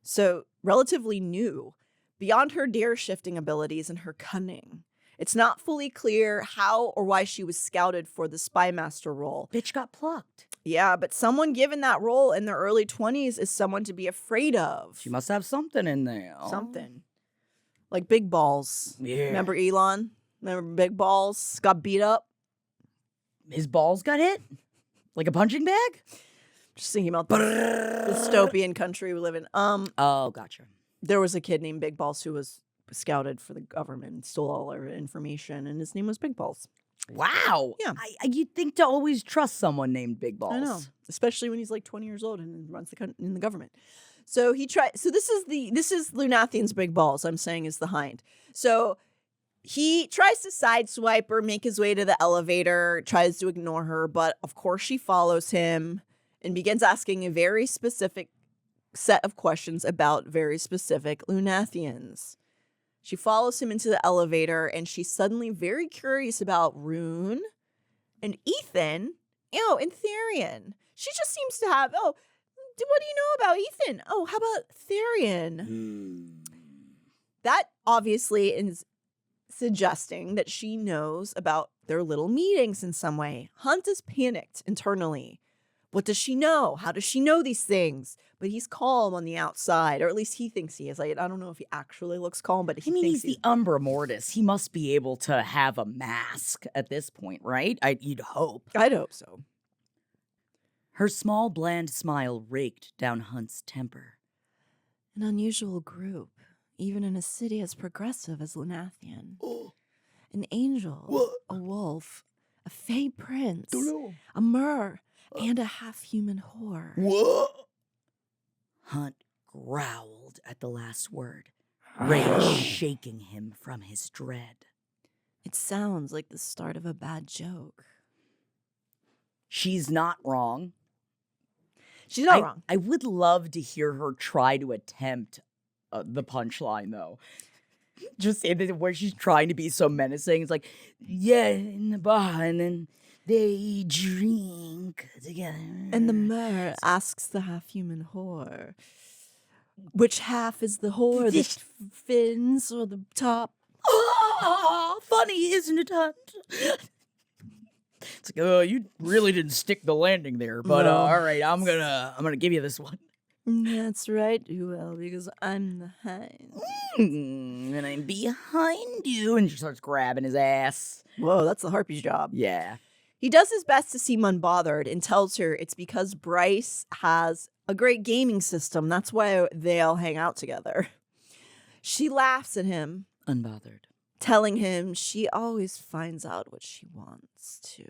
So relatively new, beyond her dare-shifting abilities and her cunning. It's not fully clear how or why she was scouted for the spy master role. Bitch got plucked. Yeah, but someone given that role in their early 20s is someone to be afraid of. She must have something in there. Something. Like Big Balls. Yeah. Remember Elon? Remember Big Balls? Got beat up? His balls got hit? Like a punching bag? Just thinking about the dystopian country we live in. Oh, gotcha. There was a kid named Big Balls who was scouted for the government and stole all our information, and his name was Big Balls. Wow. Yeah. You'd think to always trust someone named Big Balls. I know, especially when he's like 20 years old and runs in the government. So he tried. So this is Lunathian's Big Balls. I'm saying is the Hind. So he tries to sideswipe her, make his way to the elevator, tries to ignore her, but of course she follows him and begins asking a very specific set of questions about very specific Lunathians. She follows him into the elevator, and she's suddenly very curious about Rune and Ithan, and Tharion. She just seems to have, what do you know about Ithan? Oh, how about Tharion? That obviously is suggesting that she knows about their little meetings in some way. Hunt is panicked internally. What does she know? How does she know these things? But he's calm on the outside, or at least he thinks he is. I don't know if he actually looks calm, but he's the Umbra Mortis. He must be able to have a mask at this point, right? You'd hope. I'd hope so. Her small, bland smile raked down Hunt's temper. An unusual group, even in a city as progressive as Lunathian. An angel, a wolf, a fey prince, a mer, and a half-human whore. What? Hunt growled at the last word, rage shaking him from his dread. It sounds like the start of a bad joke. She's not wrong. She's not wrong. I would love to hear her try to attempt the punchline, though. Just say that where she's trying to be so menacing. It's like, yeah, in the bar, and then they drink together. And the mer asks the half-human whore, which half is the whore, the fins or the top? Oh, funny, isn't it, Hunt? It's like, you really didn't stick the landing there, but No. all right, I'm gonna give you this one. That's right, you will, because I'm the Hind. And I'm behind you, and she starts grabbing his ass. Whoa, that's the harpy's job. Yeah. He does his best to seem unbothered and tells her it's because Bryce has a great gaming system. That's why they all hang out together. She laughs at him, Unbothered. telling him she always finds out what she wants to.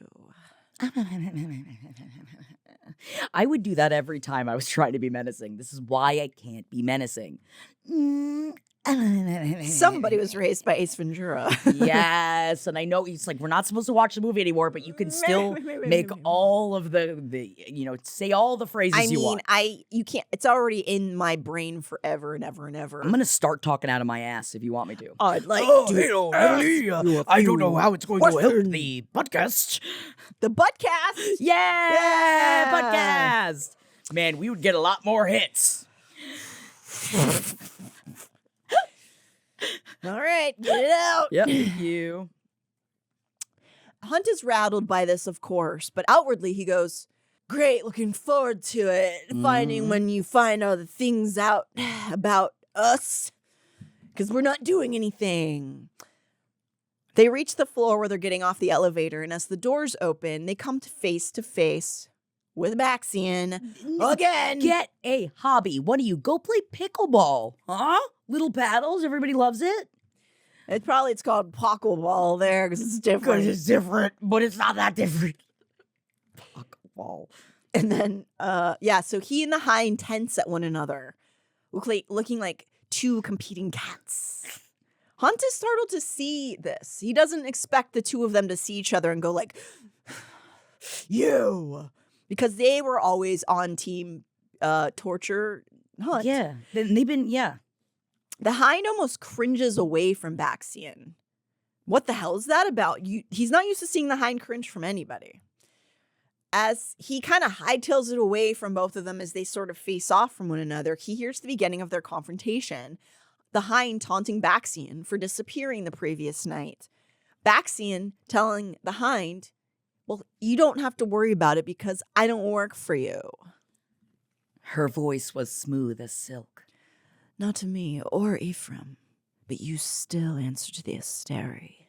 I would do that every time I was trying to be menacing. This is why I can't be menacing. Somebody was raised by Ace Ventura. Yes, and I know he's like, we're not supposed to watch the movie anymore, but you can still make all of the say all the phrases you want. You can't. It's already in my brain forever and ever and ever. I'm gonna start talking out of my ass if you want me to. I'd like I don't know how it's going to help the podcast. The BUTTCAST. Yeah, podcast. Man, we would get a lot more hits. All right, get it out. Yep, thank you. Hunt is rattled by this, of course, but outwardly he goes, great, looking forward to it. Finding when you find all the things out about us, because we're not doing anything. They reach the floor where they're getting off the elevator, and as the doors open, they come to face with Baxian again. Get a hobby. What do you go play pickleball? Huh? Little paddles. Everybody loves it. It's called pockleball there because it's different. Because it's different, but it's not that different. Pockleball. And then, so he and the Hind tense at one another, looking like two competing cats. Hunt is startled to see this. He doesn't expect the two of them to see each other and go like, you. Because they were always on team torture Hunt. Yeah. They've been, The Hind almost cringes away from Baxian. What the hell is that about? He's not used to seeing the Hind cringe from anybody. As he kind of hightails it away from both of them as they sort of face off from one another, he hears the beginning of their confrontation. The Hind taunting Baxian for disappearing the previous night. Baxian telling the Hind, well, you don't have to worry about it because I don't work for you. Her voice was smooth as silk. Not to me or Ephraim, but you still answer to the Asteri.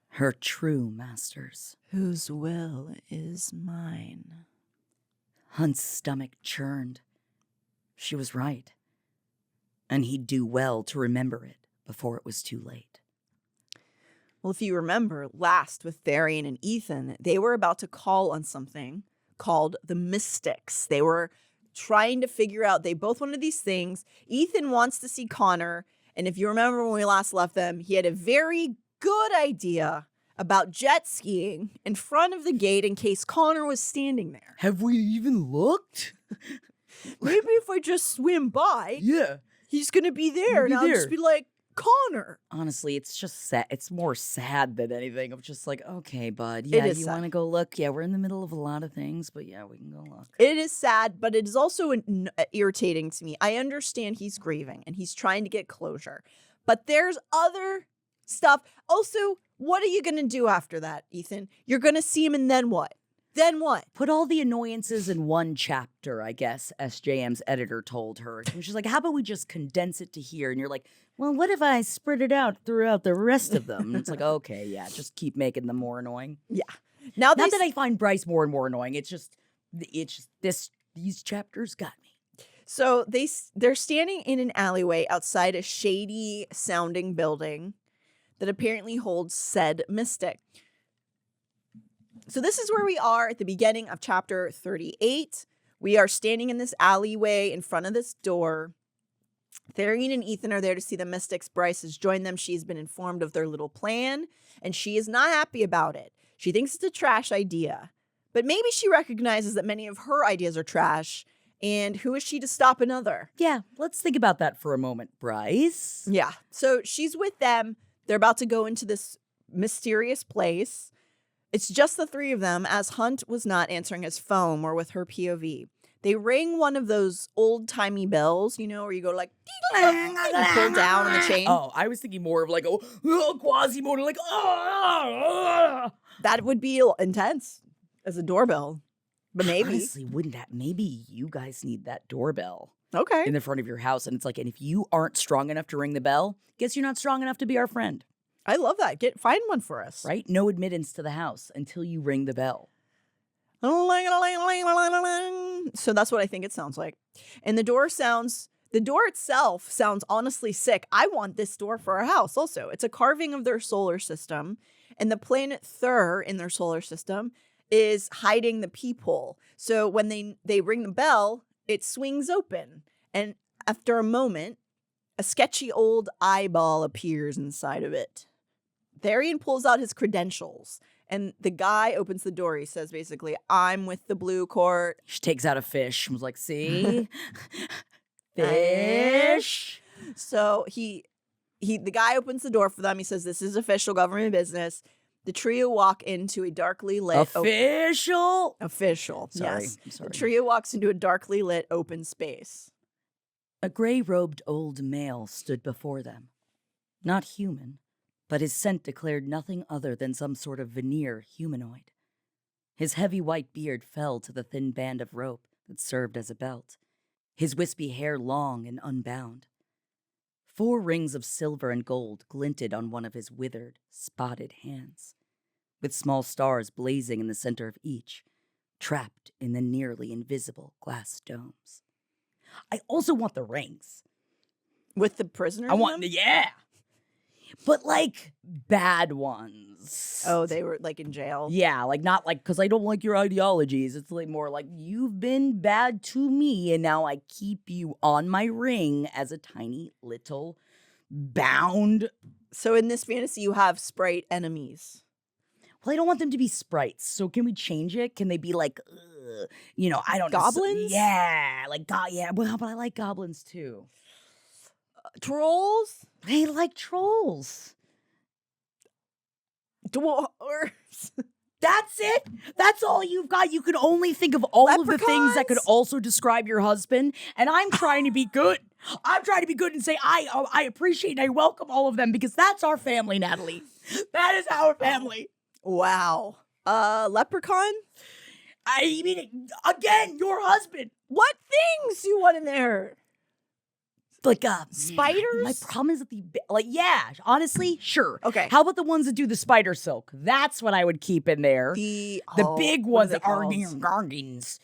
Her true masters. Whose will is mine. Hunt's stomach churned. She was right. And he'd do well to remember it before it was too late. Well, if you remember, last with Tharion and Ithan, they were about to call on something called the Mystics. They were trying to figure out, they both wanted these things. Ithan wants to see Connor, and if you remember when we last left them, he had a very good idea about jet skiing in front of the gate in case Connor was standing there. Have we even looked? Maybe if I just swim by, he's going to be there, and I'll just be like, Connor. Honestly, it's just sad. It's more sad than anything. I'm just like, okay, bud. Yeah, you want to go look? Yeah, we're in the middle of a lot of things, but yeah, we can go look. It is sad, but it is also irritating to me. I understand he's grieving and he's trying to get closure, but there's other stuff. Also, what are you going to do after that, Ithan? You're going to see him and then what? Then what? Put all the annoyances in one chapter, I guess, SJM's editor told her. And she's like, how about we just condense it to here? And you're like, well, what if I spread it out throughout the rest of them? And it's like, okay, yeah, just keep making them more annoying. Yeah. Now Not that I find Bryce more and more annoying. It's just these chapters got me. So they're standing in an alleyway outside a shady sounding building that apparently holds said mystic. So this is where we are at the beginning of chapter 38. We are standing in this alleyway in front of this door. Tharion and Ithan are there to see the mystics. Bryce has joined them. She's been informed of their little plan, and she is not happy about it. She thinks it's a trash idea, but maybe she recognizes that many of her ideas are trash, and who is she to stop another? Yeah, let's think about that for a moment, Bryce. Yeah, so she's with them. They're about to go into this mysterious place. It's just the three of them, as Hunt was not answering his phone or with her POV. They ring one of those old-timey bells, you know, where you go like, and you pull down on the chain. Oh, I was thinking more of like a Quasimodo, like, That would be intense as a doorbell, but maybe. Honestly, wouldn't that? Maybe you guys need that doorbell. Okay. In the front of your house. And it's like, and if you aren't strong enough to ring the bell, guess you're not strong enough to be our friend. I love that. Find one for us. Right? No admittance to the house until you ring the bell. So that's what I think it sounds like. And the door itself sounds honestly sick. I want this door for our house also. It's a carving of their solar system. And the planet Thur in their solar system is hiding the peephole. So when they ring the bell, it swings open. And after a moment, A sketchy old eyeball appears inside of it. Tharion pulls out his credentials, and the guy opens the door. He says, basically, I'm with the Blue Court. She takes out a fish and was like, see? Fish. So the guy opens the door for them. He says, this is official government business. The trio walk into a darkly lit... Official? Official, Sorry, yes. I'm sorry. The trio walks into a darkly lit open space. A gray-robed old male stood before them. Not human, but his scent declared nothing other than some sort of veneer humanoid. His heavy white beard fell to the thin band of rope that served as a belt, his wispy hair long and unbound. 4 rings of silver and gold glinted on one of his withered, spotted hands, with small stars blazing in the center of each, trapped in the nearly invisible glass domes. I also want the rings. With the prisoners? I want, yeah. But like bad ones. Oh, they were like in jail? Yeah, like not like, because I don't like your ideologies. It's like more like, you've been bad to me, and now I keep you on my ring as a tiny little bound. So in this fantasy, you have sprite enemies. Well, I don't want them to be sprites. So can we change it? Can they be like, I don't know. Goblins? Yeah, like, yeah, but I like goblins too. Trolls? They like trolls. Dwarves? That's it? That's all you've got? You can only think of all of the things that could Leprechauns? also describe your husband, and I'm trying to be good. I'm trying to be good and say I appreciate and I welcome all of them because that's our family, Natalie. That is our family. Wow. Leprechaun? I mean, again, your husband. What things you want in there? Like, spiders? My problem is that yeah, honestly, sure. Okay. How about the ones that do the spider silk? That's what I would keep in there. The big ones are gargins,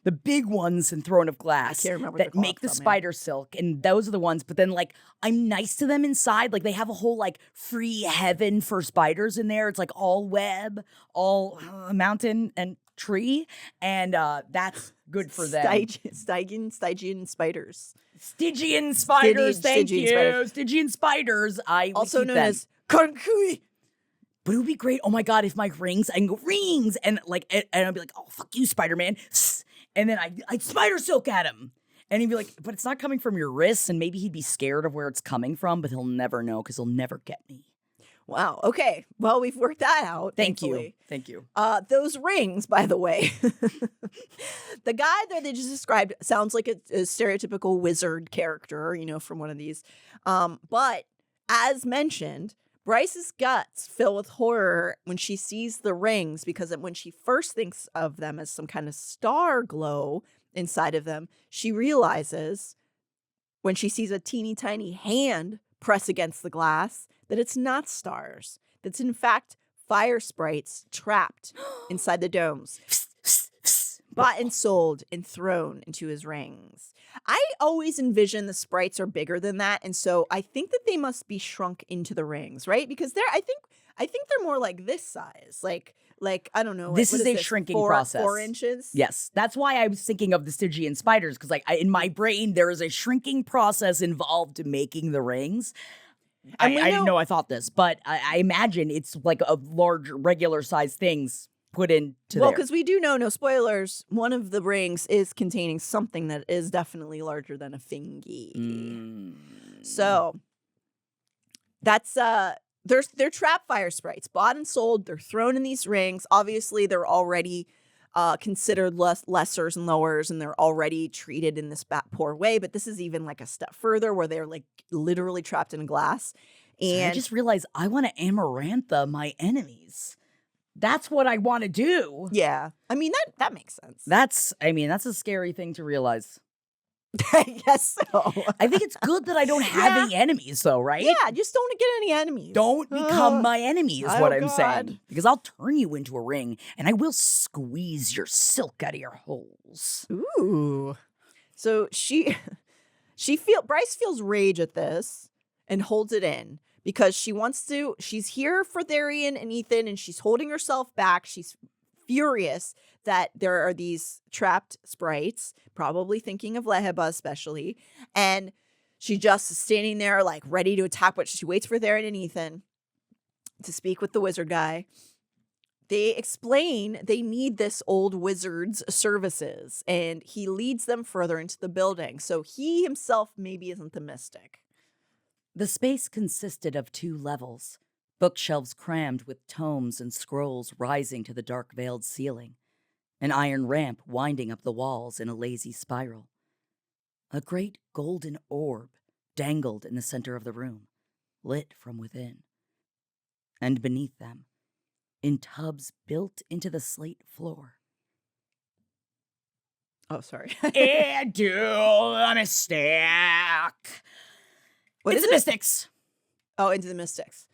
the big ones in Throne of Glass I can't remember that make the spider silk, and those are the ones. But then, like, I'm nice to them inside. Like, they have a whole like free heaven for spiders in there. It's like all web, all mountain and tree, and that's good for them. Stygian spiders. Stygian spiders, thank Stygian you. spiders. Stygian spiders. I will Also keep known them. as Konkui. But it would be great. Oh my god, if my rings, I can go rings, and like, and I'd be like, oh fuck you, Spider-Man, and then I'd spider silk at him, and he'd be like, but it's not coming from your wrists, and maybe he'd be scared of where it's coming from, but he'll never know because he'll never get me. Wow. Okay. Well, we've worked that out. Thank thankfully. you. Those rings, by the way, the guy that they just described sounds like a stereotypical wizard character, from one of these. But as mentioned, Bryce's guts fill with horror when she sees the rings, because when she first thinks of them as some kind of star glow inside of them, she realizes when she sees a teeny tiny hand press against the glass that it's not stars. That's in fact fire sprites trapped inside the domes, bought and sold and thrown into his rings. I always envision the sprites are bigger than that, and so I think that they must be shrunk into the rings, right? Because I think they're more like this size, like I don't know. This is a shrinking process. 4 inches. Yes, that's why I was thinking of the Stygian spiders, because in my brain there is a shrinking process involved to making the rings. I didn't know I thought this, but I imagine it's like a large, regular-sized things put into Well, there. because we do know, no spoilers, one of the rings is containing something that is definitely larger than a fingy. So that's they're trap fire sprites, bought and sold. They're thrown in these rings. Obviously, they're already considered lessers and lowers, and they're already treated in this poor way. But this is even like a step further, where they're like literally trapped in glass. And I just realized I want to Amarantha my enemies. That's what I want to do. Yeah, I mean that makes sense. That's a scary thing to realize. I guess so. I think it's good that I don't have any enemies, though, right? Yeah, just don't get any enemies. Don't become my enemy is what I'm God. saying. Because I'll turn you into a ring, and I will squeeze your silk out of your holes. Ooh. So Bryce feels rage at this and holds it in because she's here for Tharion and Ithan, and she's holding herself back. She's furious that there are these trapped sprites, probably thinking of Leheba especially, and she just is standing there like ready to attack, but she waits for Tharion and Ithan to speak with the wizard guy. They explain they need this old wizard's services, and he leads them further into the building. So he himself maybe isn't the mystic. The space consisted of 2 levels, bookshelves crammed with tomes and scrolls rising to the dark veiled ceiling, an iron ramp winding up the walls in a lazy spiral. A great golden orb dangled in the center of the room, lit from within. And beneath them, in tubs built into the slate floor. Oh, sorry. Do a mistake. What It's is the it? Mystics. Oh, into the mystics.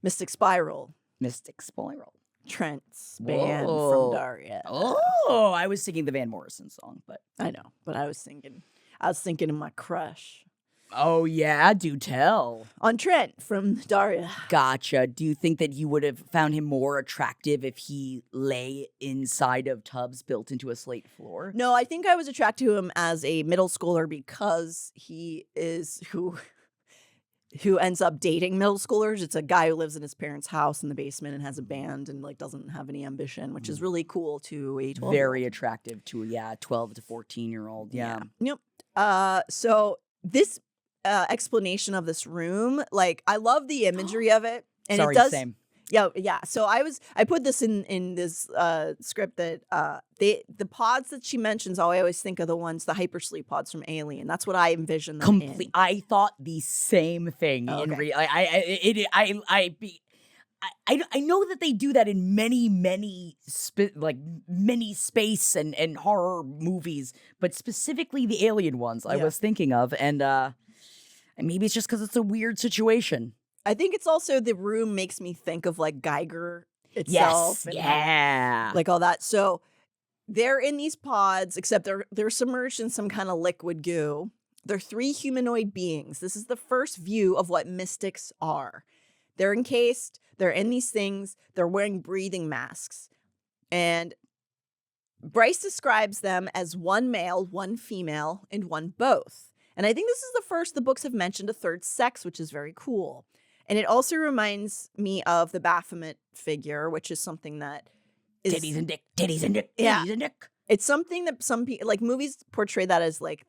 Mystic Spiral. Mystic Spiral. Trent's band Whoa. from Daria. Oh, I was singing the Van Morrison song, but I know, but I was thinking of my crush oh yeah, do tell. on Trent from Daria. Gotcha. Do you think that you would have found him more attractive if he lay inside of tubs built into a slate floor? No, I think I was attracted to him as a middle schooler because he is who ends up dating middle schoolers. It's a guy who lives in his parents' house in the basement and has a band and like doesn't have any ambition, which is really cool to a 12-year-old. Very attractive to a 12 to 14-year-old. Yeah. Yep. So this explanation of this room, like I love the imagery of it. And Sorry, it does same. Yeah. So I put this in this script that the pods that she mentions, I always think of the hypersleep pods from Alien. That's what I envision them in. I thought the same thing. Oh, In okay. I know that they do that in many many space and horror movies, but specifically the Alien ones I Yeah. was thinking of, and maybe it's just because it's a weird situation. I think it's also the room makes me think of like Geiger itself. Yes, and yeah. like all that. So they're in these pods, except they're submerged in some kind of liquid goo. They're 3 humanoid beings. This is the first view of what mystics are. They're encased, they're in these things, they're wearing breathing masks. And Bryce describes them as 1 male, 1 female, and 1 both. And I think this is the first the books have mentioned a third sex, which is very cool. And it also reminds me of the Baphomet figure, which is something that is Titties and dick, titties and dick, Yeah. titties and dick. it's something that some people like movies portray that as like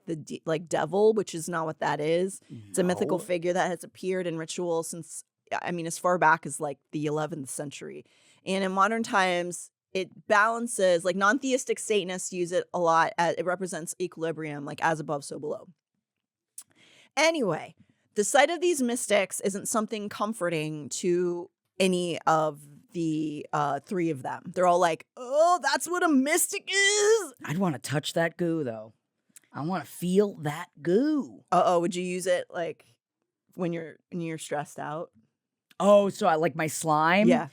like devil, which is not what that is. It's a mythical No. figure that has appeared in ritual since, I mean, as far back as like the 11th century. And in modern times, it balances, like non-theistic Satanists use it a lot. It represents equilibrium, like as above, so below. Anyway, the sight of these mystics isn't something comforting to any of the 3 of them. They're all like, oh, that's what a mystic is. I'd want to touch that goo, though. I want to feel that goo. Would you use it like when you're stressed out? Oh, so I like my slime? Yeah.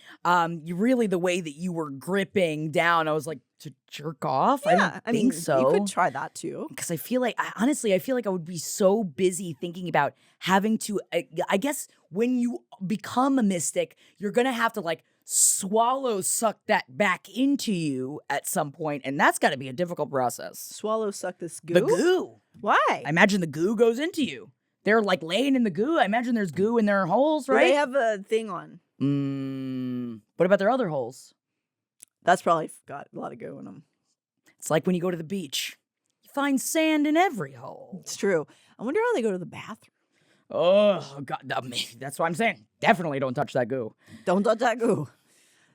You really, the way that you were gripping down, I was like, to jerk off? Yeah, I don't think so. You could try that too. Because I feel like, honestly, I feel like I would be so busy thinking about having to, I guess when you become a mystic, you're going to have to like suck that back into you at some point, and that's got to be a difficult process. Swallow, suck this goo. The goo. Why? I imagine the goo goes into you. They're like laying in the goo. I imagine there's goo in their holes, Do right? they have a thing on. What about their other holes? That's probably got a lot of goo in them. It's like when you go to the beach. You find sand in every hole. It's true. I wonder how they go to the bathroom. Oh, God. That's what I'm saying. Definitely don't touch that goo. Don't touch that goo.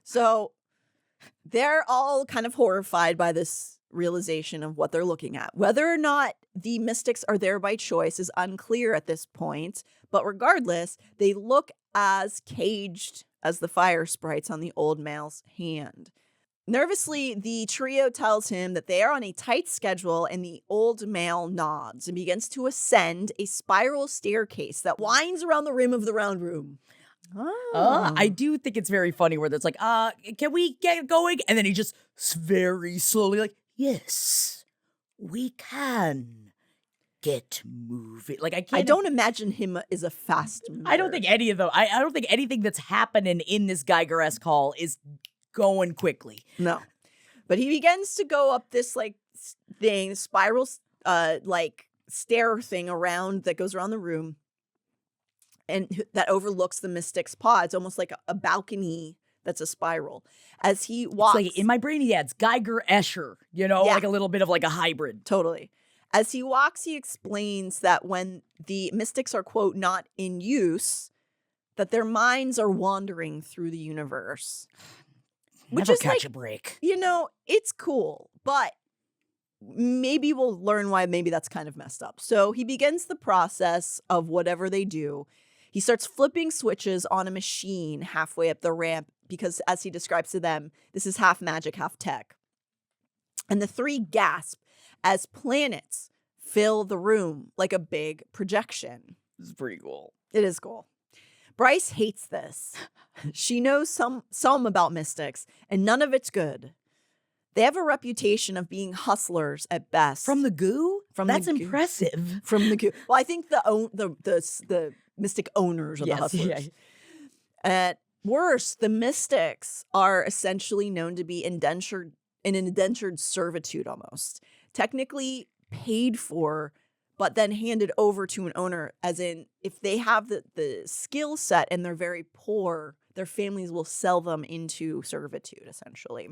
So they're all kind of horrified by this realization of what they're looking at. Whether or not the mystics are there by choice is unclear at this point. But regardless, they look as caged as the fire sprites on the old male's hand. Nervously, the trio tells him that they are on a tight schedule, and the old male nods and begins to ascend a spiral staircase that winds around the rim of the round room. I do think it's very funny where it's like, can we get going? And then he just very slowly like, yes, we can get moving. Like I can't. I don't imagine him as a fast mover. I don't think any of them. I don't think anything that's happening in this Geiger-esque hall is going quickly. No. But he begins to go up this like thing, spiral like stair thing around that goes around the room and that overlooks the mystic's pod. It's almost like a balcony that's a spiral. As he walks, it's like in my brain, yeah, it's Geiger Escher, you know, Yeah. like a little bit of like a hybrid. Totally. As he walks, he explains that when the mystics are, quote, not in use, that their minds are wandering through the universe. Which Never is catch like, a break. you know, it's cool, but maybe we'll learn why maybe that's kind of messed up. So he begins the process of whatever they do. He starts flipping switches on a machine halfway up the ramp because, as he describes to them, this is half magic, half tech. And the three gasp as planets fill the room like a big projection. This is pretty cool. It is cool. Bryce hates this. She knows some about mystics, and none of it's good. They have a reputation of being hustlers at best. From the goo? That's the goo. impressive. From the goo. Well, I think the mystic owners are the hustlers. Yeah. At worst, the mystics are essentially known to be in an indentured servitude almost. Technically paid for, but then handed over to an owner, as in if they have the skill set and they're very poor, their families will sell them into servitude, essentially.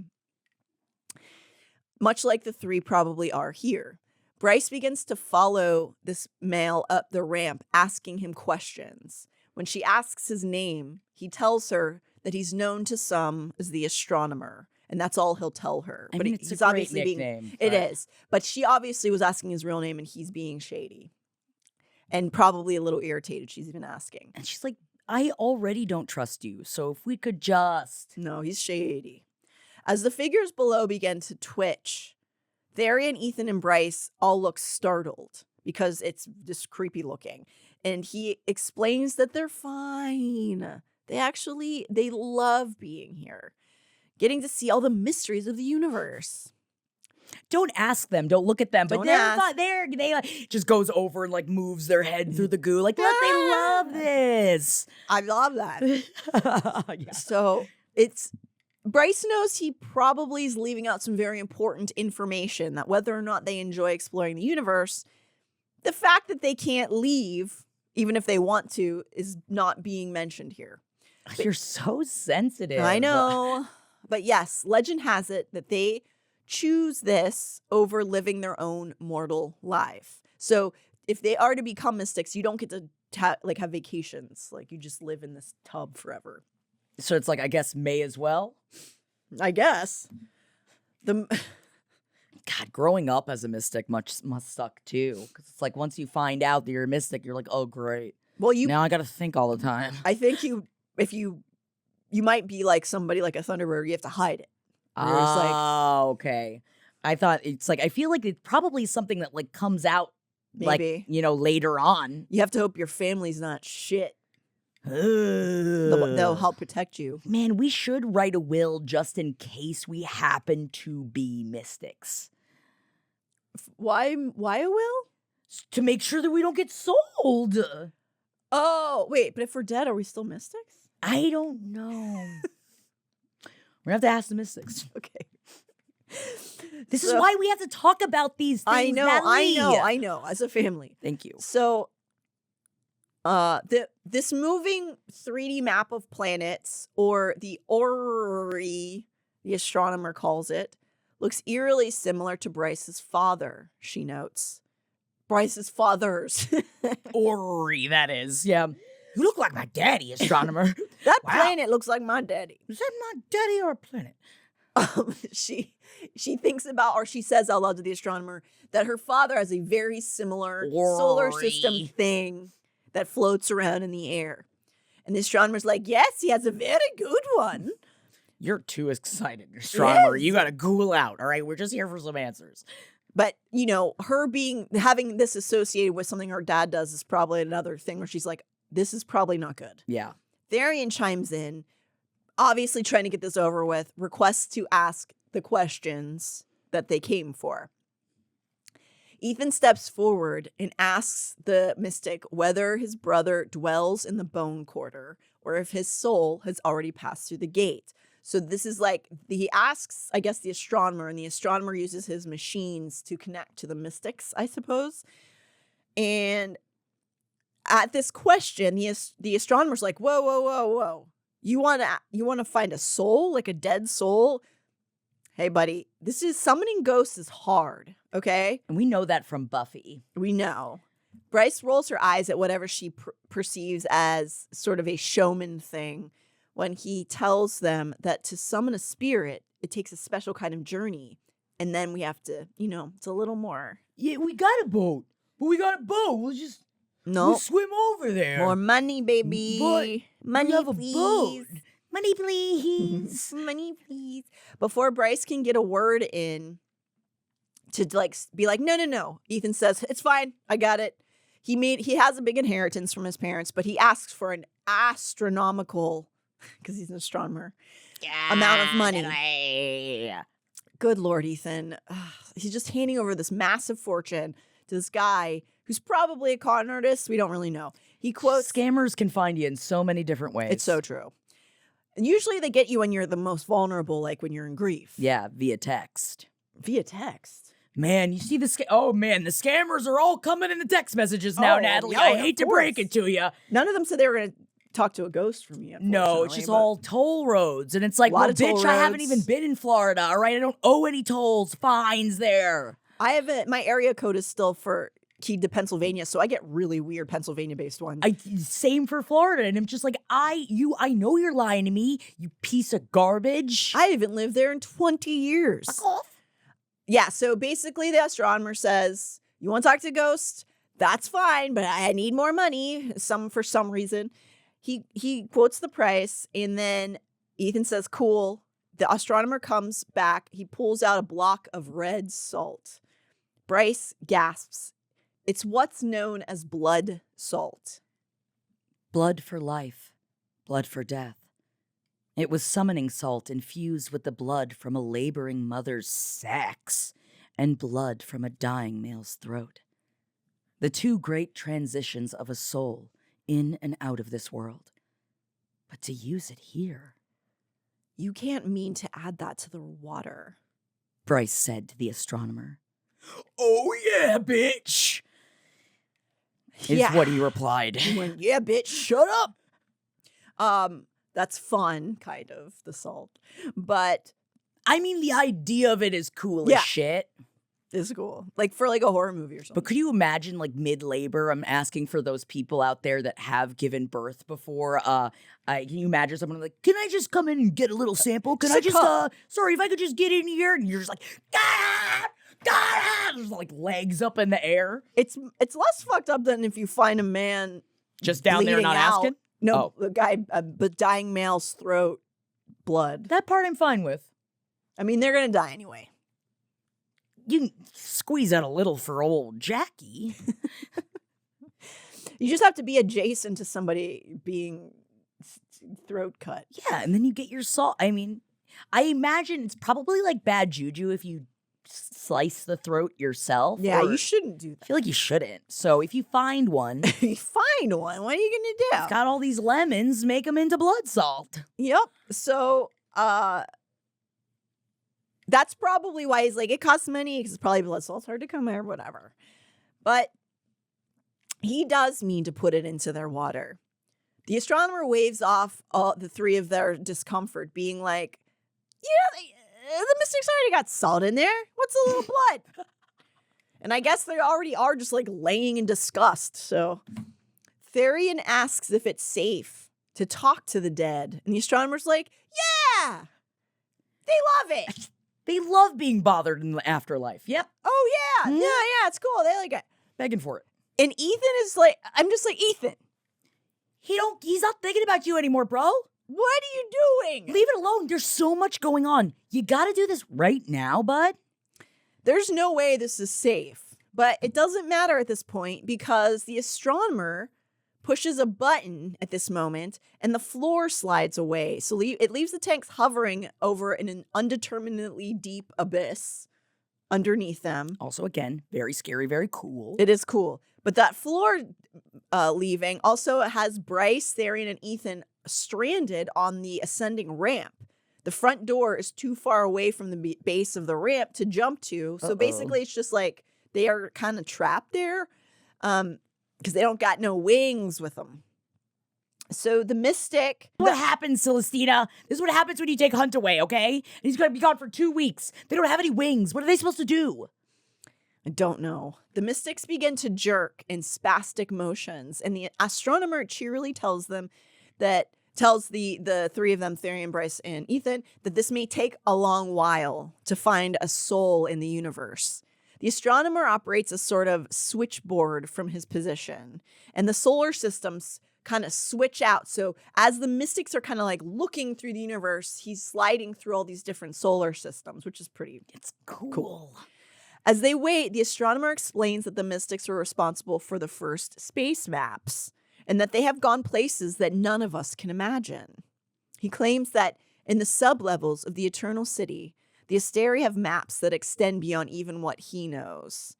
Much like the three probably are here. Bryce begins to follow this male up the ramp, asking him questions. When she asks his name, he tells her that he's known to some as the astronomer, and that's all he'll tell her. I But mean, he's it's a great obviously nickname. It is. But she obviously was asking his real name, and he's being shady. And probably a little irritated she's even asking. And she's like, I already don't trust you, so if we could just... No, he's shady. As the figures below begin to twitch, Tharion, Ithan, and Bryce all look startled because it's just creepy looking. And he explains that they're fine. They love being here. Getting to see all the mysteries of the universe. Don't ask them. Don't look at them. But Don't they're ask. fine. They like, just goes over and like moves their head through the goo. Like, look, they love this. I love that. Yeah. So Bryce knows he probably is leaving out some very important information, that whether or not they enjoy exploring the universe, the fact that they can't leave, even if they want to, is not being mentioned here. You're so sensitive. I know. But yes, legend has it that they choose this over living their own mortal life. So if they are to become mystics, you don't get to have vacations. Like, you just live in this tub forever. So it's like, I guess, may as well. I guess. God, growing up as a mystic must suck too. Because it's like, once you find out that you're a mystic, you're like, oh, great. Well, Now I got to think all the time. I think if you might be like somebody like a Thunderbird, you have to hide it. Oh, okay. I thought it's like, I feel like it's probably something that like comes out Maybe. like, later on. You have to hope your family's not shit. They'll help protect you. Man, we should write a will just in case we happen to be mystics. Why a will? To make sure that we don't get sold. Oh, wait, but if we're dead, are we still mystics? I don't know. We're going to have to ask the mystics. Okay. This is why we have to talk about these things, Natalie. I know, as a family. Thank you. So, this moving 3D map of planets, or the orrery, the astronomer calls it, looks eerily similar to Bryce's father, she notes. Bryce's father's. Ori, that is. Yeah. You look like my daddy, astronomer. That Wow. planet looks like my daddy. Is that my daddy or a planet? She thinks about, or she says out loud to the astronomer, that her father has a very similar solar system Ori. thing that floats around in the air. And the astronomer's like, yes, he has a very good one. You're too excited, astronomer. Yes. You got to Google out, all right? We're just here for some answers. But, you know, her having this associated with something her dad does is probably another thing where she's like, this is probably not good. Yeah. Tharion chimes in, obviously trying to get this over with, requests to ask the questions that they came for. Ithan steps forward and asks the mystic whether his brother dwells in the bone quarter or if his soul has already passed through the gate. So this is like, he asks, I guess, the astronomer, and the astronomer uses his machines to connect to the mystics, I suppose. And at this question, the astronomer's like, whoa, whoa, whoa, whoa. You want to find a soul, like a dead soul? Hey, buddy, summoning ghosts is hard, okay? And we know that from Buffy. We know. Bryce rolls her eyes at whatever she perceives as sort of a showman thing when he tells them that to summon a spirit, it takes a special kind of journey. And then we have to, it's a little more. Yeah, we got a boat. But we got a boat. We'll swim over there. More money, baby. But money, we have please. A boat. Money, please. Money, please. Before Bryce can get a word in to be like, no. Ethan says, it's fine. I got it. He has a big inheritance from his parents, but he asks for an astronomical, because he's an astronomer, amount of money. Good Lord, Ethan. He's just handing over this massive fortune to this guy who's probably a con artist. We don't really know. He quotes, scammers can find you in so many different ways. It's so true. And usually they get you when you're the most vulnerable, like when you're in grief. Yeah, via text. Via text? Man, you see the scammers are all coming in the text messages now, Natalie. I hate to break it to you. None of them said they were going to talk to a ghost from you. No, it's just all toll roads. And it's like, well, bitch, I haven't even been in Florida, all right? I don't owe any tolls, fines there. My area code is still for keyed to Pennsylvania, so I get really weird Pennsylvania-based ones. Same for Florida, and I'm just like, I know you're lying to me, you piece of garbage. I haven't lived there in 20 years. Fuck off. Yeah, so basically the astronomer says, you want to talk to ghosts? That's fine, but I need more money, for some reason. He quotes the price, and then Ethan says, cool. The astronomer comes back. He pulls out a block of red salt. Bryce gasps. It's what's known as blood salt. Blood for life, blood for death. It was summoning salt infused with the blood from a laboring mother's sex and blood from a dying male's throat. The two great transitions of a soul in and out of this world. But to use it here... You can't mean to add that to the water, Bryce said to the astronomer. Oh yeah, bitch! Is what he replied. He went, yeah, bitch, shut up! That's fun, kind of, the salt. But... I mean, the idea of it is cool as shit. It's cool. Like, for, like, a horror movie or something. But could you imagine, like, mid-labor, I'm asking for those people out there that have given birth before, can you imagine someone like, can I just come in and get a little sample? Can I just, sorry, if I could just get in here? And you're just like, there's, like, legs up in the air. It's less fucked up than if you find a man just down there not asking? No, the guy, the dying male's throat, blood. That part I'm fine with. I mean, they're gonna die anyway. You can squeeze out a little for old Jackie. You just have to be adjacent to somebody being throat cut. Yeah, and then you get your salt. I mean, I imagine it's probably like bad juju if you slice the throat yourself. Yeah, you shouldn't do that. I feel like you shouldn't. So if you find one. What are you going to do? It's got all these lemons, make them into blood salt. Yep. So, that's probably why he's like, it costs money because it's probably blood salt. It's hard to come by or whatever. But he does mean to put it into their water. The astronomer waves off the three of their discomfort, being like, the mystics already got salt in there. What's a little blood? And I guess they already are just like laying in disgust. So Tharion asks if it's safe to talk to the dead. And the astronomer's like, yeah, they love it. They love being bothered in the afterlife. Yep. Oh, yeah. Mm-hmm. Yeah, it's cool. They like it. Begging for it. And Ethan is like, I'm just like, Ethan. He's not thinking about you anymore, bro. What are you doing? Leave it alone. There's so much going on. You got to do this right now, bud. There's no way this is safe. But it doesn't matter at this point because the astronomer pushes a button at this moment and the floor slides away. So it leaves the tanks hovering over in an undeterminately deep abyss underneath them. Also, again, very scary, very cool. It is cool. But that floor leaving also has Bryce, Tharion, and Ethan stranded on the ascending ramp The front door is too far away from the base of the ramp to jump to. So basically, it's just like they are kind of trapped there because they don't got no wings with them. So the mystic... What happens, Celestina? This is what happens when you take Hunt away, okay? And he's going to be gone for 2 weeks. They don't have any wings. What are they supposed to do? I don't know. The mystics begin to jerk in spastic motions, and the astronomer cheerily tells the three of them, Tharion, Bryce, and Ithan, that this may take a long while to find a soul in the universe. The astronomer operates a sort of switchboard from his position, and the solar systems kind of switch out. So as the mystics are kind of like looking through the universe, he's sliding through all these different solar systems, which is It's cool. As they wait, the astronomer explains that the mystics are responsible for the first space maps and that they have gone places that none of us can imagine. He claims that in the sublevels of the Eternal City, the Asteri have maps that extend beyond even what he knows.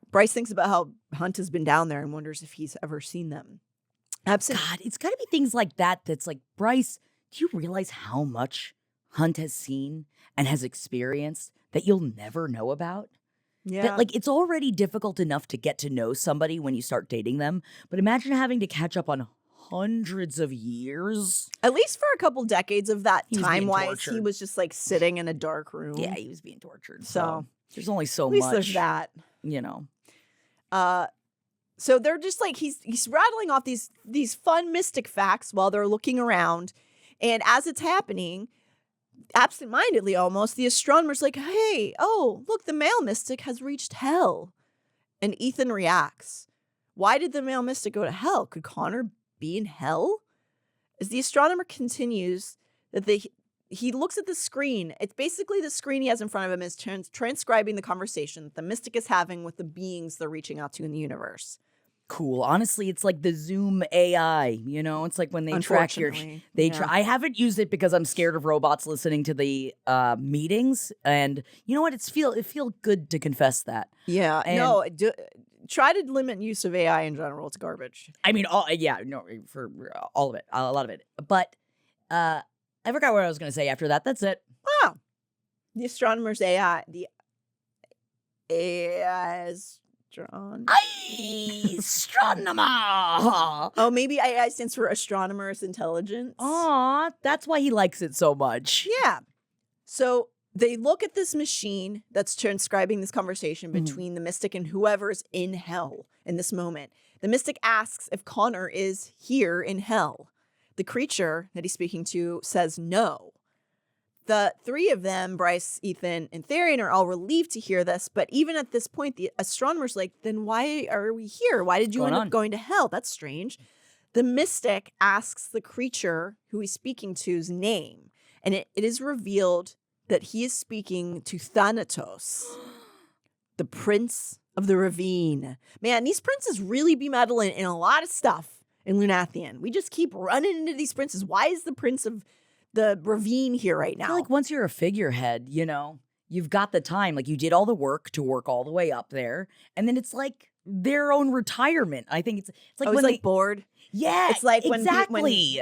Bryce thinks about how Hunt has been down there and wonders if he's ever seen them. God, it's got to be things like that that's like, Bryce, do you realize how much Hunt has seen and has experienced that you'll never know about? Yeah. That, like, it's already difficult enough to get to know somebody when you start dating them, but imagine having to catch up on hundreds of years. At least for a couple decades of that He was being time-wise, tortured. he was just like sitting in a dark room. Yeah, he was being tortured. So there's only so at least much. there's that. You know. So they're just like, he's rattling off these fun mystic facts while they're looking around. And as it's happening, absentmindedly almost, the astronomer's like, hey, oh, look, the male mystic has reached hell. And Ithan reacts. Why did the male mystic go to hell? Could Connor be in hell? As the astronomer continues, he looks at the screen. It's basically the screen he has in front of him is transcribing the conversation that the mystic is having with the beings they're reaching out to in the universe. Cool. Honestly, it's like the Zoom AI, you know? It's like when they track your... I haven't used it because I'm scared of robots listening to the meetings. And you know what? It feel good to confess that. Yeah. And try to limit use of AI in general. It's garbage. I mean, for all of it. A lot of it. But I forgot what I was going to say after that. That's it. Wow. The astronomer's AI. The AI is... Astronomer. Oh, maybe AI stands for astronomer's intelligence. Aw, that's why he likes it so much. Yeah. So they look at this machine that's transcribing this conversation between the mystic and whoever's in hell in this moment. The mystic asks if Connor is here in hell. The creature that he's speaking to says no. The three of them, Bryce, Ithan, and Tharion, are all relieved to hear this. But even at this point, the astronomer's like, then why are we here? Why did you end up going to hell? That's strange. The mystic asks the creature who he's speaking to's name. And it is revealed that he is speaking to Thanatos, the prince of the ravine. Man, these princes really be meddling in a lot of stuff in Lunathian. We just keep running into these princes. Why is the prince of the ravine here right now? I feel like once you're a figurehead, you know, you've got the time. Like, you did all the work to work all the way up there. And then it's like their own retirement. I think it's like when they bored. Yeah, it's like when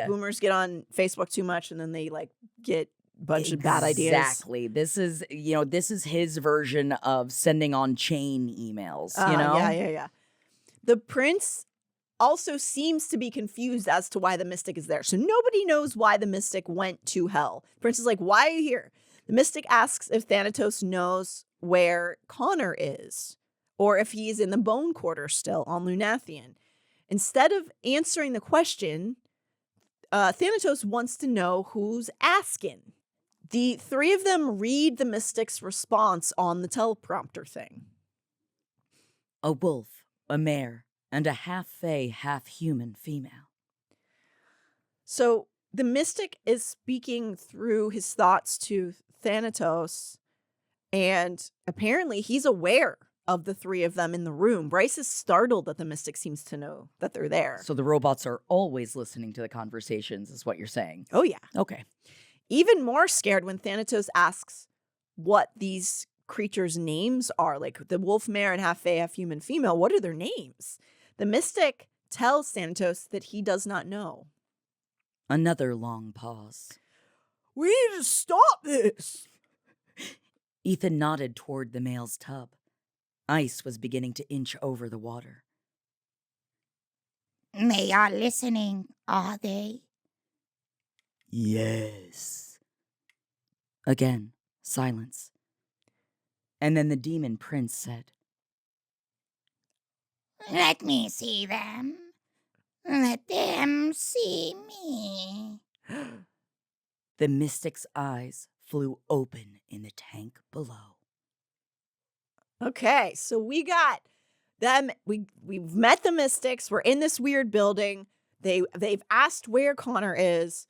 boomers get on Facebook too much and then they like get a bunch of bad ideas. Exactly. This is his version of sending on chain emails, you know? Yeah. The prince also seems to be confused as to why the mystic is there. So nobody knows why the mystic went to hell. The prince is like, why are you here? The mystic asks if Thanatos knows where Connor is, or if he is in the bone quarter still on Lunathian. Instead of answering the question, Thanatos wants to know who's asking. The three of them read the mystic's response on the teleprompter thing. A wolf, a mare, and a half-fae, half-human female. So the mystic is speaking through his thoughts to Thanatos, and apparently he's aware of the three of them in the room. Bryce is startled that the mystic seems to know that they're there. So the robots are always listening to the conversations, is what you're saying. Oh, yeah. Okay. Even more scared when Thanatos asks what these creatures' names are. Like the wolf mare and half-fae, half-human female, what are their names? The mystic tells Thanatos that he does not know. Another long pause. We need to stop this. Ithan nodded toward the male's tub. Ice was beginning to inch over the water. They are listening, are they? Yes. Again, silence. And then the demon prince said, Let me see them. Let them see me. The mystic's eyes flew open in the tank below. Okay, so we got them. We've met the mystics. We're in this weird building. They've asked where Connor is.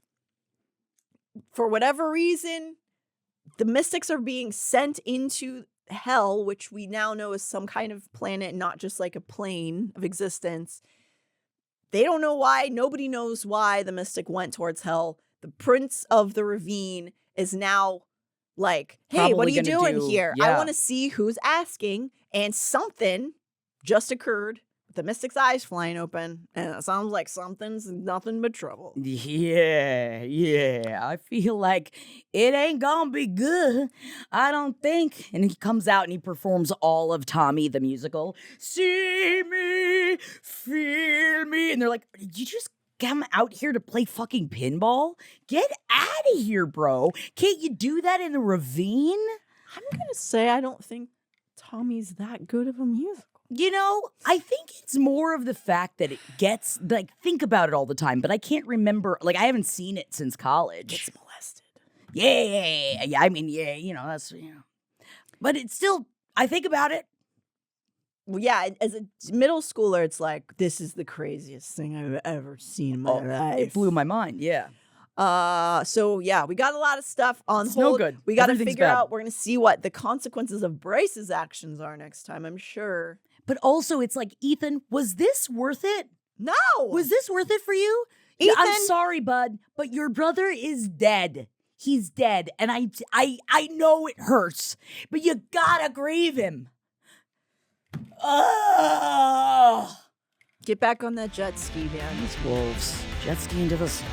For whatever reason, the mystics are being sent into hell, which we now know is some kind of planet, not just like a plane of existence. They don't know why. Nobody knows why the mystic went towards hell. The prince of the ravine is now like, hey, Probably what are you gonna doing here? I yeah. want to see who's asking. And something just occurred. The mystic's eyes flying open. And it sounds like something's nothing but trouble. Yeah. I feel like it ain't gonna be good. I don't think. And he comes out and he performs all of Tommy the musical. See me, feel me. And they're like, did you just come out here to play fucking pinball? Get out of here, bro. Can't you do that in the ravine? I'm going to say I don't think Tommy's that good of a musical. You know, I think it's more of the fact that it gets, like, think about it all the time, but I can't remember, like, I haven't seen it since college. Gets molested. Yeah, I mean, yeah, you know, that's, you know. But it's still, I think about it. Well, yeah, as a middle schooler, it's like, this is the craziest thing I've ever seen in my life. It blew my mind, yeah. So yeah, we got a lot of stuff on It's hold. no good. We got to Everything's figure bad. out, we're going to see what the consequences of Bryce's actions are next time, I'm sure. But also, it's like, Ithan, was this worth it? No! Was this worth it for you? Ithan! Yeah, I'm sorry, bud, but your brother is dead. He's dead, and I know it hurts, but you gotta grieve him. Ugh. Get back on that jet ski, man. These wolves, jet ski into the sun.